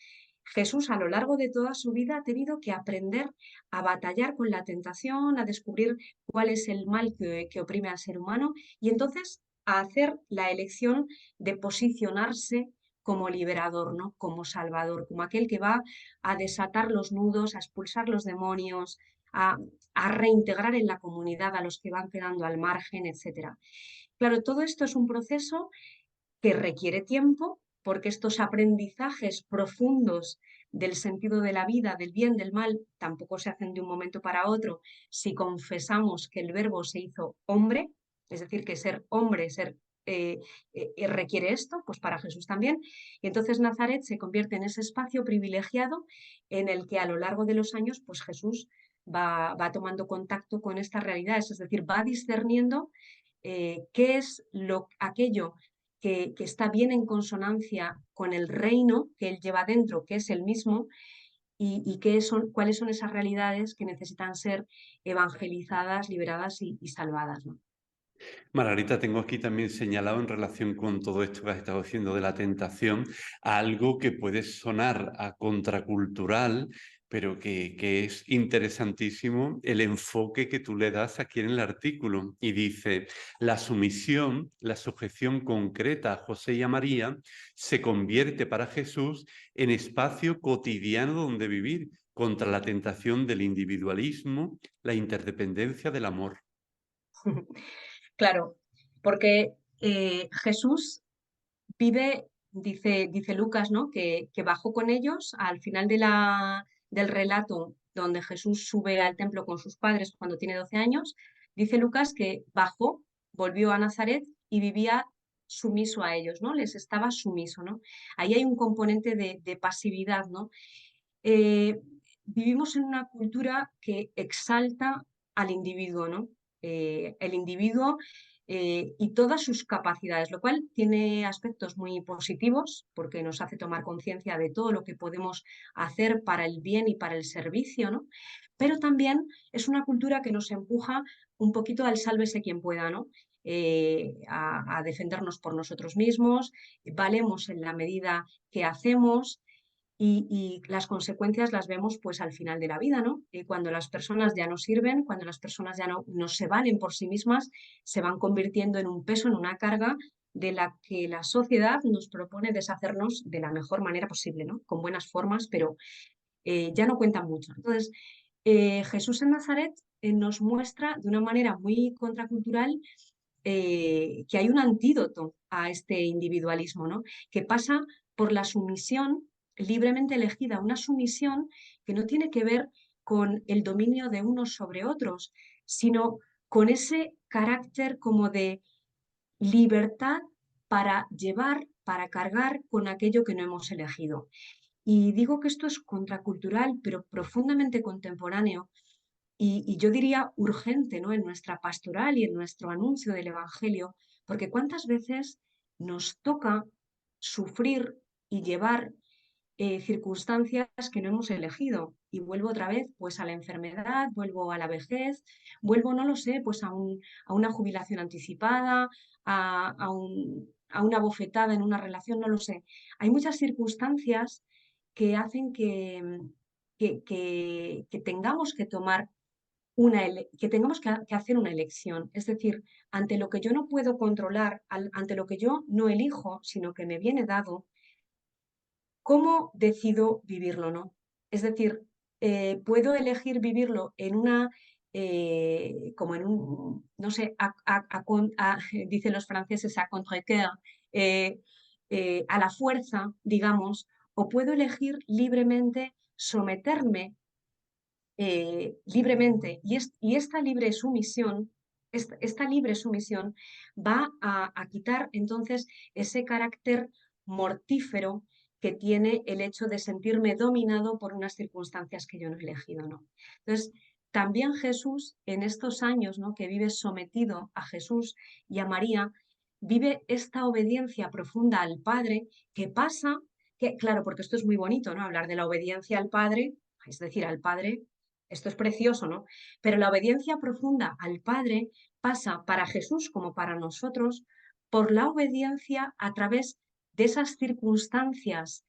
B: Jesús a lo largo de toda su vida ha tenido que aprender a batallar con la tentación, a descubrir cuál es el mal que oprime al ser humano y entonces a hacer la elección de posicionarse como liberador, ¿no? Como salvador, como aquel que va a desatar los nudos, a expulsar los demonios, a, a reintegrar en la comunidad a los que van quedando al margen, etc. Claro, todo esto es un proceso que requiere tiempo, porque estos aprendizajes profundos del sentido de la vida, del bien, del mal, tampoco se hacen de un momento para otro si confesamos que el verbo se hizo hombre, es decir, que ser hombre, requiere esto, pues para Jesús también. Y entonces Nazaret se convierte en ese espacio privilegiado en el que a lo largo de los años, pues Jesús va tomando contacto con estas realidades, es decir, va discerniendo qué es aquello que está bien en consonancia con el reino que él lleva dentro, que es el mismo, y cuáles son esas realidades que necesitan ser evangelizadas, liberadas y salvadas, ¿no?
A: Margarita, tengo aquí también señalado en relación con todo esto que has estado diciendo de la tentación, algo que puede sonar a contracultural, pero que es interesantísimo el enfoque que tú le das aquí en el artículo. Y dice, la sumisión, la sujeción concreta a José y a María se convierte para Jesús en espacio cotidiano donde vivir contra la tentación del individualismo, la interdependencia del amor.
B: Claro, porque Jesús vive, dice Lucas, ¿no? Que bajó con ellos al final del relato donde Jesús sube al templo con sus padres cuando tiene 12 años. Dice Lucas que bajó, volvió a Nazaret y vivía sumiso a ellos, ¿no? Les estaba sumiso, ¿no? Ahí hay un componente de pasividad, ¿no? Eh, Vivimos en una cultura que exalta al individuo, ¿no? El individuo y todas sus capacidades, lo cual tiene aspectos muy positivos porque nos hace tomar conciencia de todo lo que podemos hacer para el bien y para el servicio, ¿no? Pero también es una cultura que nos empuja un poquito al sálvese quien pueda, ¿no? A defendernos por nosotros mismos, valemos en la medida que hacemos y las consecuencias las vemos pues al final de la vida, ¿no? Cuando las personas ya no sirven, cuando las personas ya no se valen por sí mismas, se van convirtiendo en un peso, en una carga de la que la sociedad nos propone deshacernos de la mejor manera posible, ¿no? Con buenas formas, pero ya no cuentan mucho. Entonces, Jesús en Nazaret nos muestra de una manera muy contracultural que hay un antídoto a este individualismo, ¿no? Que pasa por la sumisión libremente elegida, una sumisión que no tiene que ver con el dominio de unos sobre otros, sino con ese carácter como de libertad para llevar, para cargar con aquello que no hemos elegido. Y digo que esto es contracultural, pero profundamente contemporáneo y yo diría urgente, ¿no? En nuestra pastoral y en nuestro anuncio del Evangelio, porque cuántas veces nos toca sufrir y llevar circunstancias que no hemos elegido. Y vuelvo otra vez pues a la enfermedad, vuelvo a la vejez, vuelvo, no lo sé, pues a una jubilación anticipada, a una bofetada en una relación, no lo sé. Hay muchas circunstancias que hacen que tengamos que tomar que tengamos que hacer una elección. Es decir, ante lo que yo no puedo controlar, ante lo que yo no elijo, sino que me viene dado, ¿cómo decido vivirlo, no? Es decir, puedo elegir vivirlo en una, como en un, no sé, dicen los franceses, a contre-cœur, a la fuerza, digamos, o puedo elegir libremente someterme libremente. Y esta libre sumisión, esta libre sumisión va a quitar entonces ese carácter mortífero que tiene el hecho de sentirme dominado por unas circunstancias que yo no he elegido, ¿no? Entonces, también Jesús, en estos años, ¿no? Que vive sometido a Jesús y a María, vive esta obediencia profunda al Padre que pasa, que, claro, porque esto es muy bonito, ¿no? Hablar de la obediencia al Padre, es decir, al Padre, esto es precioso, ¿no? Pero la obediencia profunda al Padre pasa para Jesús como para nosotros por la obediencia a través de esas circunstancias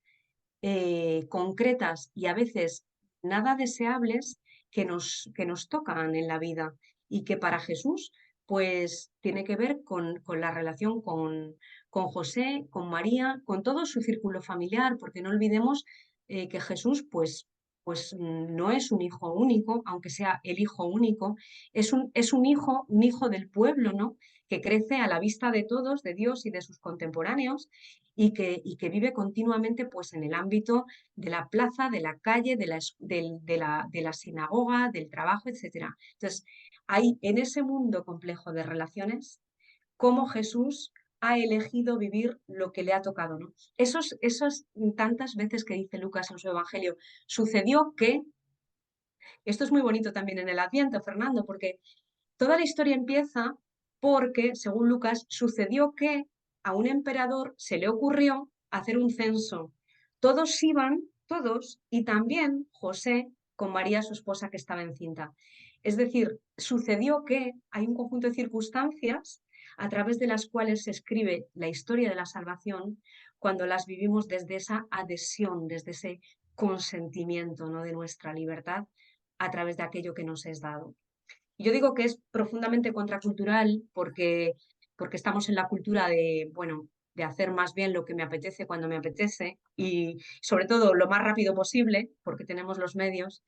B: concretas y a veces nada deseables que nos tocan en la vida y que para Jesús pues tiene que ver con la relación con José, con María, con todo su círculo familiar, porque no olvidemos que Jesús pues no es un hijo único, aunque sea el hijo único, es un hijo del pueblo, ¿no? Que crece a la vista de todos, de Dios y de sus contemporáneos, y que vive continuamente pues, en el ámbito de la plaza, de la calle, de la sinagoga, del trabajo, etc. Entonces, hay en ese mundo complejo de relaciones, cómo Jesús ha elegido vivir lo que le ha tocado, ¿no? Esas tantas veces que dice Lucas en su Evangelio, sucedió que, esto es muy bonito también en el Adviento, Fernando, porque toda la historia empieza porque, según Lucas, sucedió que a un emperador se le ocurrió hacer un censo. Todos iban, todos, y también José con María, su esposa, que estaba encinta. Es decir, sucedió que hay un conjunto de circunstancias a través de las cuales se escribe la historia de la salvación cuando las vivimos desde esa adhesión, desde ese consentimiento, ¿no? De nuestra libertad a través de aquello que nos es dado. Yo digo que es profundamente contracultural porque estamos en la cultura de, bueno, de hacer más bien lo que me apetece cuando me apetece y sobre todo lo más rápido posible porque tenemos los medios,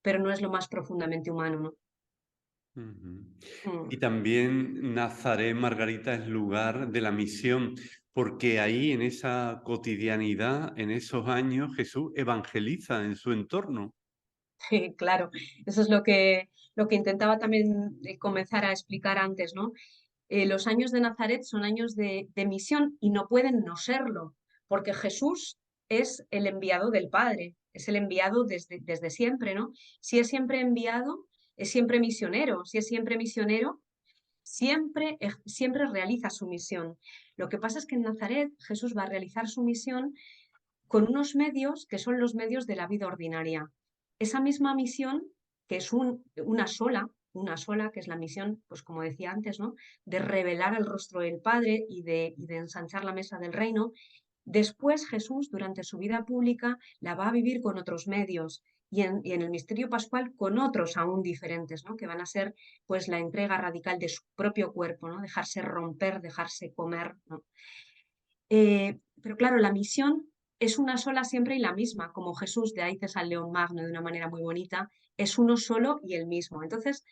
B: pero no es lo más profundamente humano, ¿no?
A: Ujú.
B: Mm.
A: Y también Nazaret, Margarita, es lugar de la misión, porque ahí en esa cotidianidad, en esos años, Jesús evangeliza en su entorno.
B: Sí, claro, eso es lo que intentaba también comenzar a explicar antes, ¿no? Los años de Nazaret son años de misión y no pueden no serlo, porque Jesús es el enviado del Padre, es el enviado desde siempre, ¿no? Si es siempre enviado, es siempre misionero. Si es siempre misionero, siempre realiza su misión. Lo que pasa es que en Nazaret Jesús va a realizar su misión con unos medios que son los medios de la vida ordinaria. Esa misma misión, que es una sola, que es la misión, pues como decía antes, ¿no? De revelar el rostro del Padre y de ensanchar la mesa del reino. Después Jesús, durante su vida pública, la va a vivir con otros medios y en el misterio pascual con otros aún diferentes, ¿no? Que van a ser pues la entrega radical de su propio cuerpo, ¿no? Dejarse romper, dejarse comer, ¿no? Pero claro, la misión es una sola siempre y la misma, como Jesús, de ahí César León Magno de una manera muy bonita, es uno solo y el mismo. Entonces,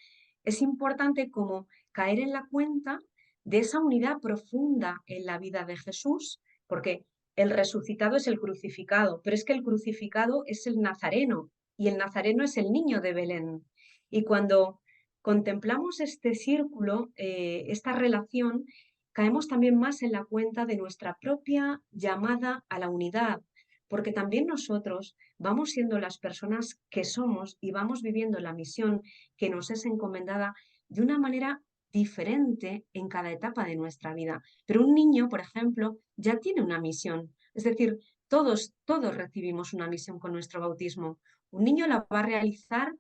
B: es importante como caer en la cuenta de esa unidad profunda en la vida de Jesús, porque el resucitado es el crucificado, pero es que el crucificado es el nazareno y el nazareno es el niño de Belén. Y cuando contemplamos este círculo, esta relación, caemos también más en la cuenta de nuestra propia llamada a la unidad, porque también nosotros vamos siendo las personas que somos y vamos viviendo la misión que nos es encomendada de una manera diferente en cada etapa de nuestra vida. Pero un niño, por ejemplo, ya tiene una misión. Es decir, todos recibimos una misión con nuestro bautismo. Un niño la va a realizar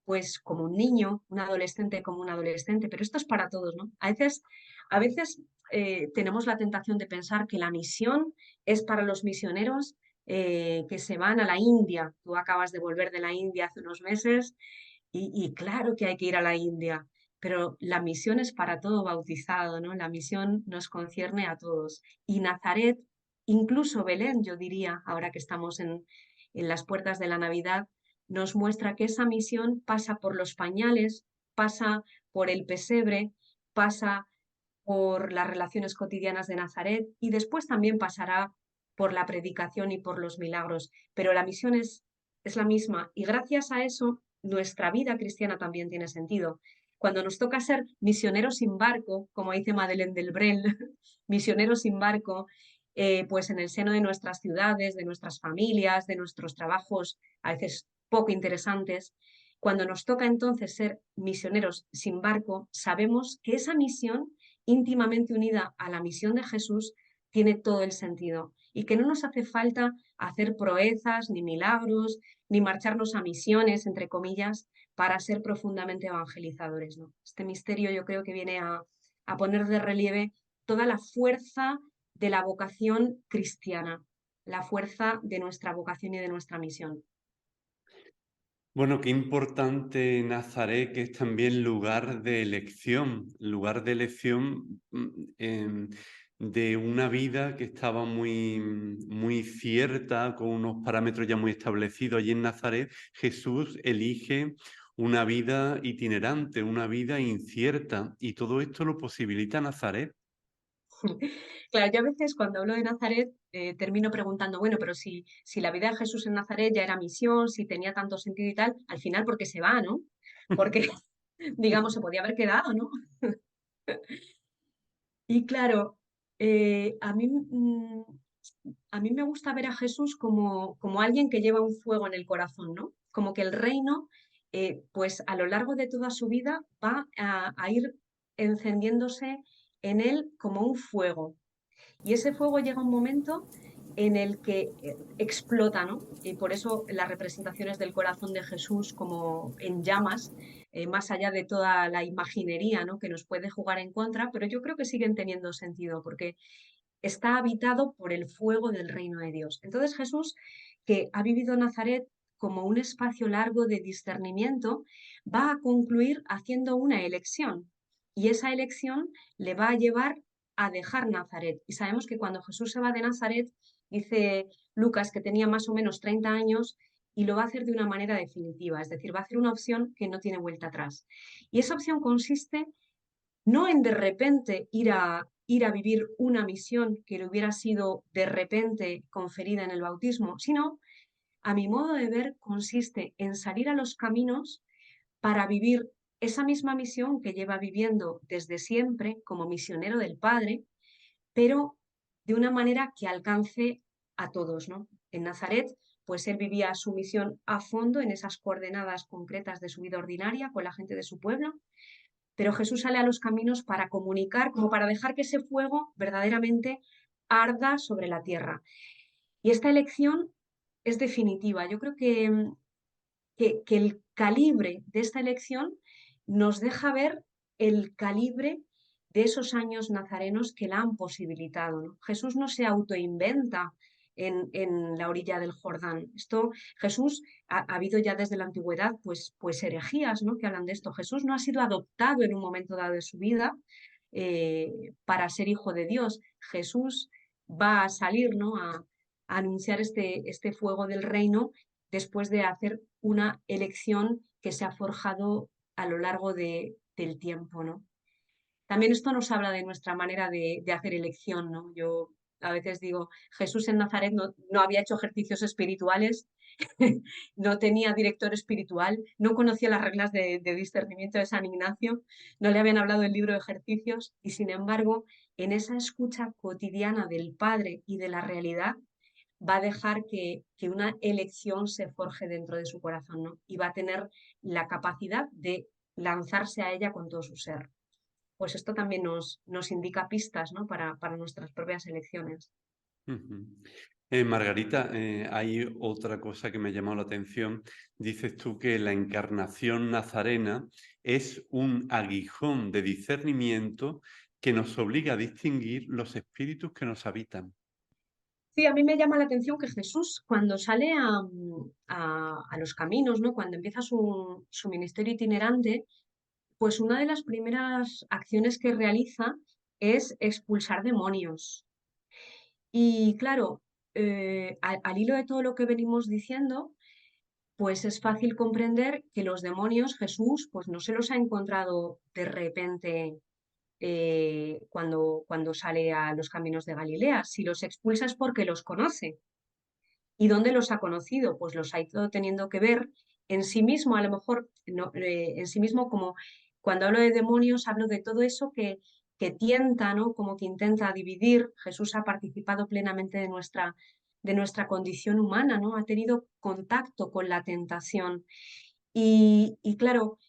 B: pues como un niño, un adolescente como un adolescente, pero esto es para todos, ¿no? A veces tenemos la tentación de pensar que la misión es para los misioneros que se van a la India. Tú acabas de volver de la India hace unos meses y claro que hay que ir a la India, pero la misión es para todo bautizado, ¿no? La misión nos concierne a todos. Y Nazaret, incluso Belén, yo diría, ahora que estamos en las puertas de la Navidad, nos muestra que esa misión pasa por los pañales, pasa por el pesebre, pasa por las relaciones cotidianas de Nazaret y después también pasará por la predicación y por los milagros. Pero la misión es la misma y gracias a eso nuestra vida cristiana también tiene sentido. Cuando nos toca ser misioneros sin barco, como dice Madeleine Delbrel, misioneros sin barco, pues en el seno de nuestras ciudades, de nuestras familias, de nuestros trabajos, a veces poco interesantes, cuando nos toca entonces ser misioneros sin barco, sabemos que esa misión íntimamente unida a la misión de Jesús tiene todo el sentido y que no nos hace falta hacer proezas, ni milagros, ni marcharnos a misiones, entre comillas, para ser profundamente evangelizadores, ¿no? Este misterio yo creo que viene a poner de relieve toda la fuerza de la vocación cristiana, la fuerza de nuestra vocación y de nuestra misión.
A: Bueno, qué importante Nazaret, que es también lugar de elección de una vida que estaba muy cierta, con unos parámetros ya muy establecidos. Allí en Nazaret Jesús elige una vida itinerante, una vida incierta, y todo esto lo posibilita Nazaret.
B: Claro, yo a veces cuando hablo de Nazaret termino preguntando, bueno, pero si la vida de Jesús en Nazaret ya era misión, si tenía tanto sentido y tal, al final, ¿por qué se va, no? Porque, digamos, se podía haber quedado, ¿no? Y claro, a mí me gusta ver a Jesús como alguien que lleva un fuego en el corazón, ¿no? Como que el reino, pues a lo largo de toda su vida va a ir encendiéndose en él como un fuego. Y ese fuego llega un momento en el que explota, ¿no? Y por eso las representaciones del corazón de Jesús como en llamas, más allá de toda la imaginería, ¿no? Que nos puede jugar en contra, pero yo creo que siguen teniendo sentido porque está habitado por el fuego del reino de Dios. Entonces Jesús, que ha vivido Nazaret como un espacio largo de discernimiento, va a concluir haciendo una elección. Y esa elección le va a llevar a dejar Nazaret. Y sabemos que cuando Jesús se va de Nazaret, dice Lucas que tenía más o menos 30 años y lo va a hacer de una manera definitiva, es decir, va a hacer una opción que no tiene vuelta atrás. Y esa opción consiste no en de repente ir a vivir una misión que le hubiera sido de repente conferida en el bautismo, sino, a mi modo de ver, consiste en salir a los caminos para vivir esa misma misión que lleva viviendo desde siempre como misionero del Padre, pero de una manera que alcance a todos, ¿no? En Nazaret, pues él vivía su misión a fondo en esas coordenadas concretas de su vida ordinaria con la gente de su pueblo, pero Jesús sale a los caminos para comunicar, como para dejar que ese fuego verdaderamente arda sobre la tierra. Y esta elección es definitiva. Yo creo que el calibre de esta elección nos deja ver el calibre de esos años nazarenos que la han posibilitado, ¿no? Jesús no se autoinventa en la orilla del Jordán. Jesús ha habido ya desde la antigüedad pues herejías, ¿no?, que hablan de esto. Jesús no ha sido adoptado en un momento dado de su vida para ser hijo de Dios. Jesús va a salir, ¿no?, a anunciar este fuego del reino después de hacer una elección que se ha forjado a lo largo del tiempo, ¿no? También esto nos habla de nuestra manera de hacer elección, ¿no? Yo a veces digo, Jesús en Nazaret no había hecho ejercicios espirituales, no tenía director espiritual, no conocía las reglas de discernimiento de San Ignacio, no le habían hablado del libro de ejercicios y sin embargo, en esa escucha cotidiana del Padre y de la realidad, va a dejar que una elección se forje dentro de su corazón, ¿no? Y va a tener la capacidad de lanzarse a ella con todo su ser. Pues esto también nos indica pistas, ¿no?, para nuestras propias elecciones.
A: Margarita, hay otra cosa que me ha llamado la atención. Dices tú que la encarnación nazarena es un aguijón de discernimiento que nos obliga a distinguir los espíritus que nos habitan.
B: Sí, a mí me llama la atención que Jesús, cuando sale a los caminos, ¿no?, cuando empieza su ministerio itinerante, pues una de las primeras acciones que realiza es expulsar demonios. Y claro, al hilo de todo lo que venimos diciendo, pues es fácil comprender que los demonios Jesús pues no se los ha encontrado de repente cuando sale a los caminos de Galilea. Si los expulsa es porque los conoce. ¿Y dónde los ha conocido? Pues los ha ido teniendo que ver en sí mismo, a lo mejor no, en sí mismo, como cuando hablo de demonios, hablo de todo eso que tienta, ¿no?, como que intenta dividir. Jesús ha participado plenamente de nuestra condición humana, ¿no? Ha tenido contacto con la tentación. Y claro,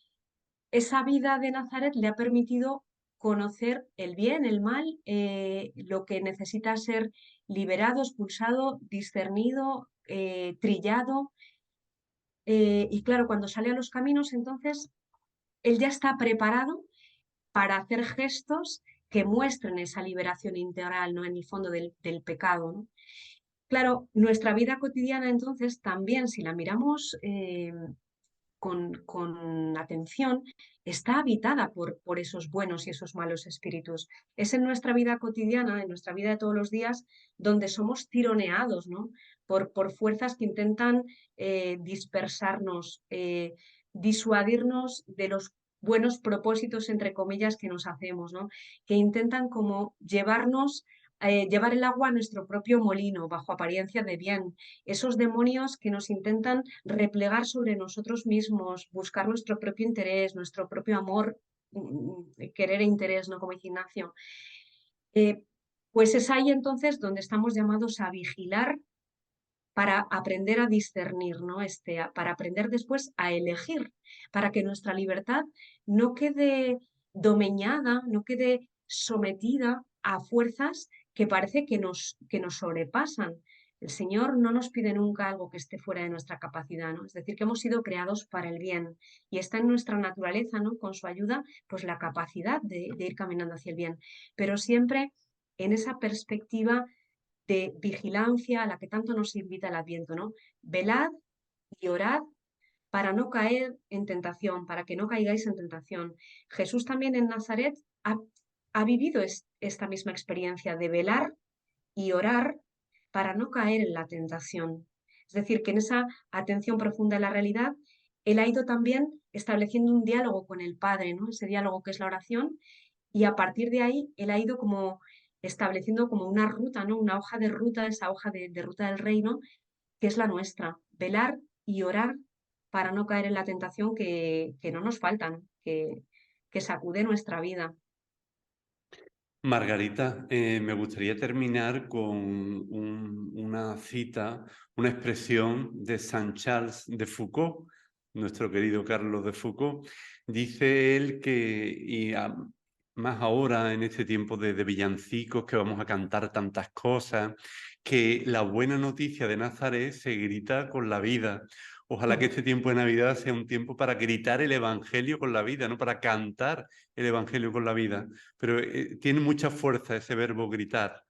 B: esa vida de Nazaret le ha permitido conocer el bien, el mal, lo que necesita ser liberado, expulsado, discernido, trillado. Y claro, cuando sale a los caminos, entonces, él ya está preparado para hacer gestos que muestren esa liberación integral, ¿no?, en el fondo del pecado, ¿no? Claro, nuestra vida cotidiana, entonces, también, si la miramos con atención, está habitada por esos buenos y esos malos espíritus. Es en nuestra vida cotidiana, en nuestra vida de todos los días, donde somos tironeados, ¿no?, por fuerzas que intentan dispersarnos, disuadirnos de los buenos propósitos, entre comillas, que nos hacemos, ¿no?, que intentan como llevar el agua a nuestro propio molino, bajo apariencia de bien. Esos demonios que nos intentan replegar sobre nosotros mismos, buscar nuestro propio interés, nuestro propio amor, querer e interés, ¿no?, como dice Ignacio. Pues es ahí entonces donde estamos llamados a vigilar para aprender a discernir, ¿no? Para aprender después a elegir, para que nuestra libertad no quede domeñada, no quede sometida a fuerzas que parece que nos sobrepasan. El Señor no nos pide nunca algo que esté fuera de nuestra capacidad, ¿no? Es decir, que hemos sido creados para el bien y está en nuestra naturaleza, ¿no?, con su ayuda, pues la capacidad de ir caminando hacia el bien, pero siempre en esa perspectiva de vigilancia a la que tanto nos invita el Adviento, ¿no? Velad y orad para no caer en tentación, para que no caigáis en tentación. Jesús también en Nazaret ha vivido esta misma experiencia de velar y orar para no caer en la tentación. Es decir, que en esa atención profunda a la realidad, él ha ido también estableciendo un diálogo con el Padre, ¿no?, ese diálogo que es la oración, y a partir de ahí él ha ido como estableciendo como una ruta, ¿no?, una hoja de ruta, esa hoja de ruta del reino, que es la nuestra, velar y orar para no caer en la tentación que no nos falta, ¿no?, que sacude nuestra vida.
A: Margarita, me gustaría terminar con una cita, una expresión de Saint Charles de Foucault, nuestro querido Carlos de Foucault, dice él que, más ahora en este tiempo de villancicos, que vamos a cantar tantas cosas, que la buena noticia de Nazaret se grita con la vida. Ojalá que este tiempo de Navidad sea un tiempo para gritar el Evangelio con la vida, no para cantar el Evangelio con la vida. Pero tiene mucha fuerza ese verbo gritar.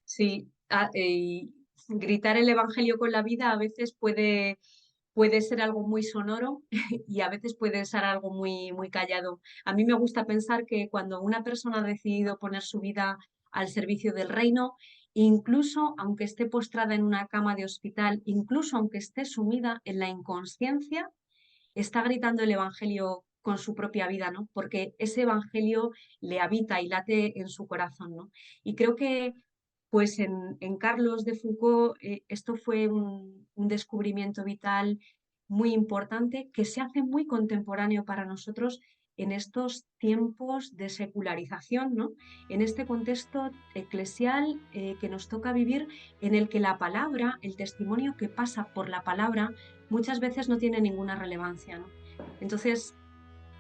B: Sí, y gritar el Evangelio con la vida a veces puede ser algo muy sonoro y a veces puede ser algo muy, muy callado. A mí me gusta pensar que cuando una persona ha decidido poner su vida al servicio del reino, incluso aunque esté postrada en una cama de hospital, incluso aunque esté sumida en la inconsciencia, está gritando el Evangelio con su propia vida, ¿no? Porque ese Evangelio le habita y late en su corazón, ¿no? Y creo que pues en Carlos de Foucault esto fue un descubrimiento vital muy importante que se hace muy contemporáneo para nosotros en estos tiempos de secularización, ¿no? En este contexto eclesial que nos toca vivir, en el que la palabra, el testimonio que pasa por la palabra, muchas veces no tiene ninguna relevancia, ¿no? Entonces,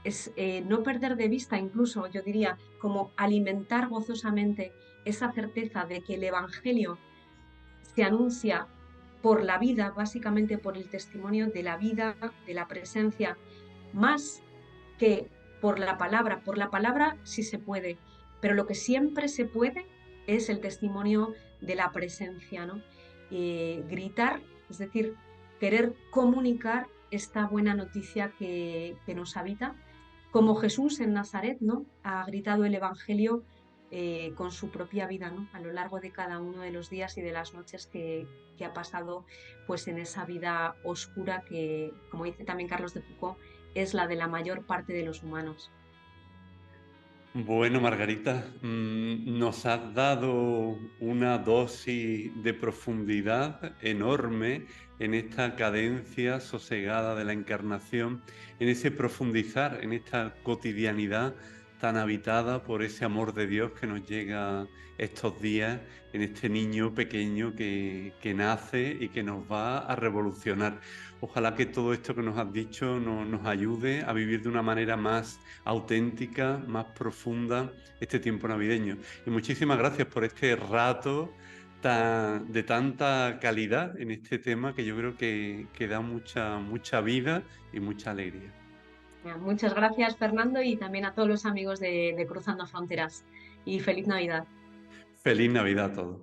B: es no perder de vista, incluso yo diría, como alimentar gozosamente esa certeza de que el Evangelio se anuncia por la vida, básicamente por el testimonio de la vida, de la presencia, más que por la palabra sí se puede, pero lo que siempre se puede es el testimonio de la presencia, ¿no? Gritar, es decir, querer comunicar esta buena noticia que nos habita, como Jesús en Nazaret, ¿no? Ha gritado el Evangelio con su propia vida, ¿no? A lo largo de cada uno de los días y de las noches que ha pasado pues en esa vida oscura que, como dice también Carlos de Foucault, es la de la mayor parte de los humanos.
A: Bueno, Margarita, nos has dado una dosis de profundidad enorme en esta cadencia sosegada de la encarnación, en ese profundizar, en esta cotidianidad tan habitada por ese amor de Dios que nos llega estos días, en este niño pequeño que nace y que nos va a revolucionar. Ojalá que todo esto que nos has dicho nos ayude a vivir de una manera más auténtica, más profunda este tiempo navideño. Y muchísimas gracias por este rato de tanta calidad en este tema que yo creo que da mucha vida y mucha alegría.
B: Muchas gracias, Fernando, y también a todos los amigos de Cruzando Fronteras. Y feliz Navidad.
A: Feliz Navidad a todos.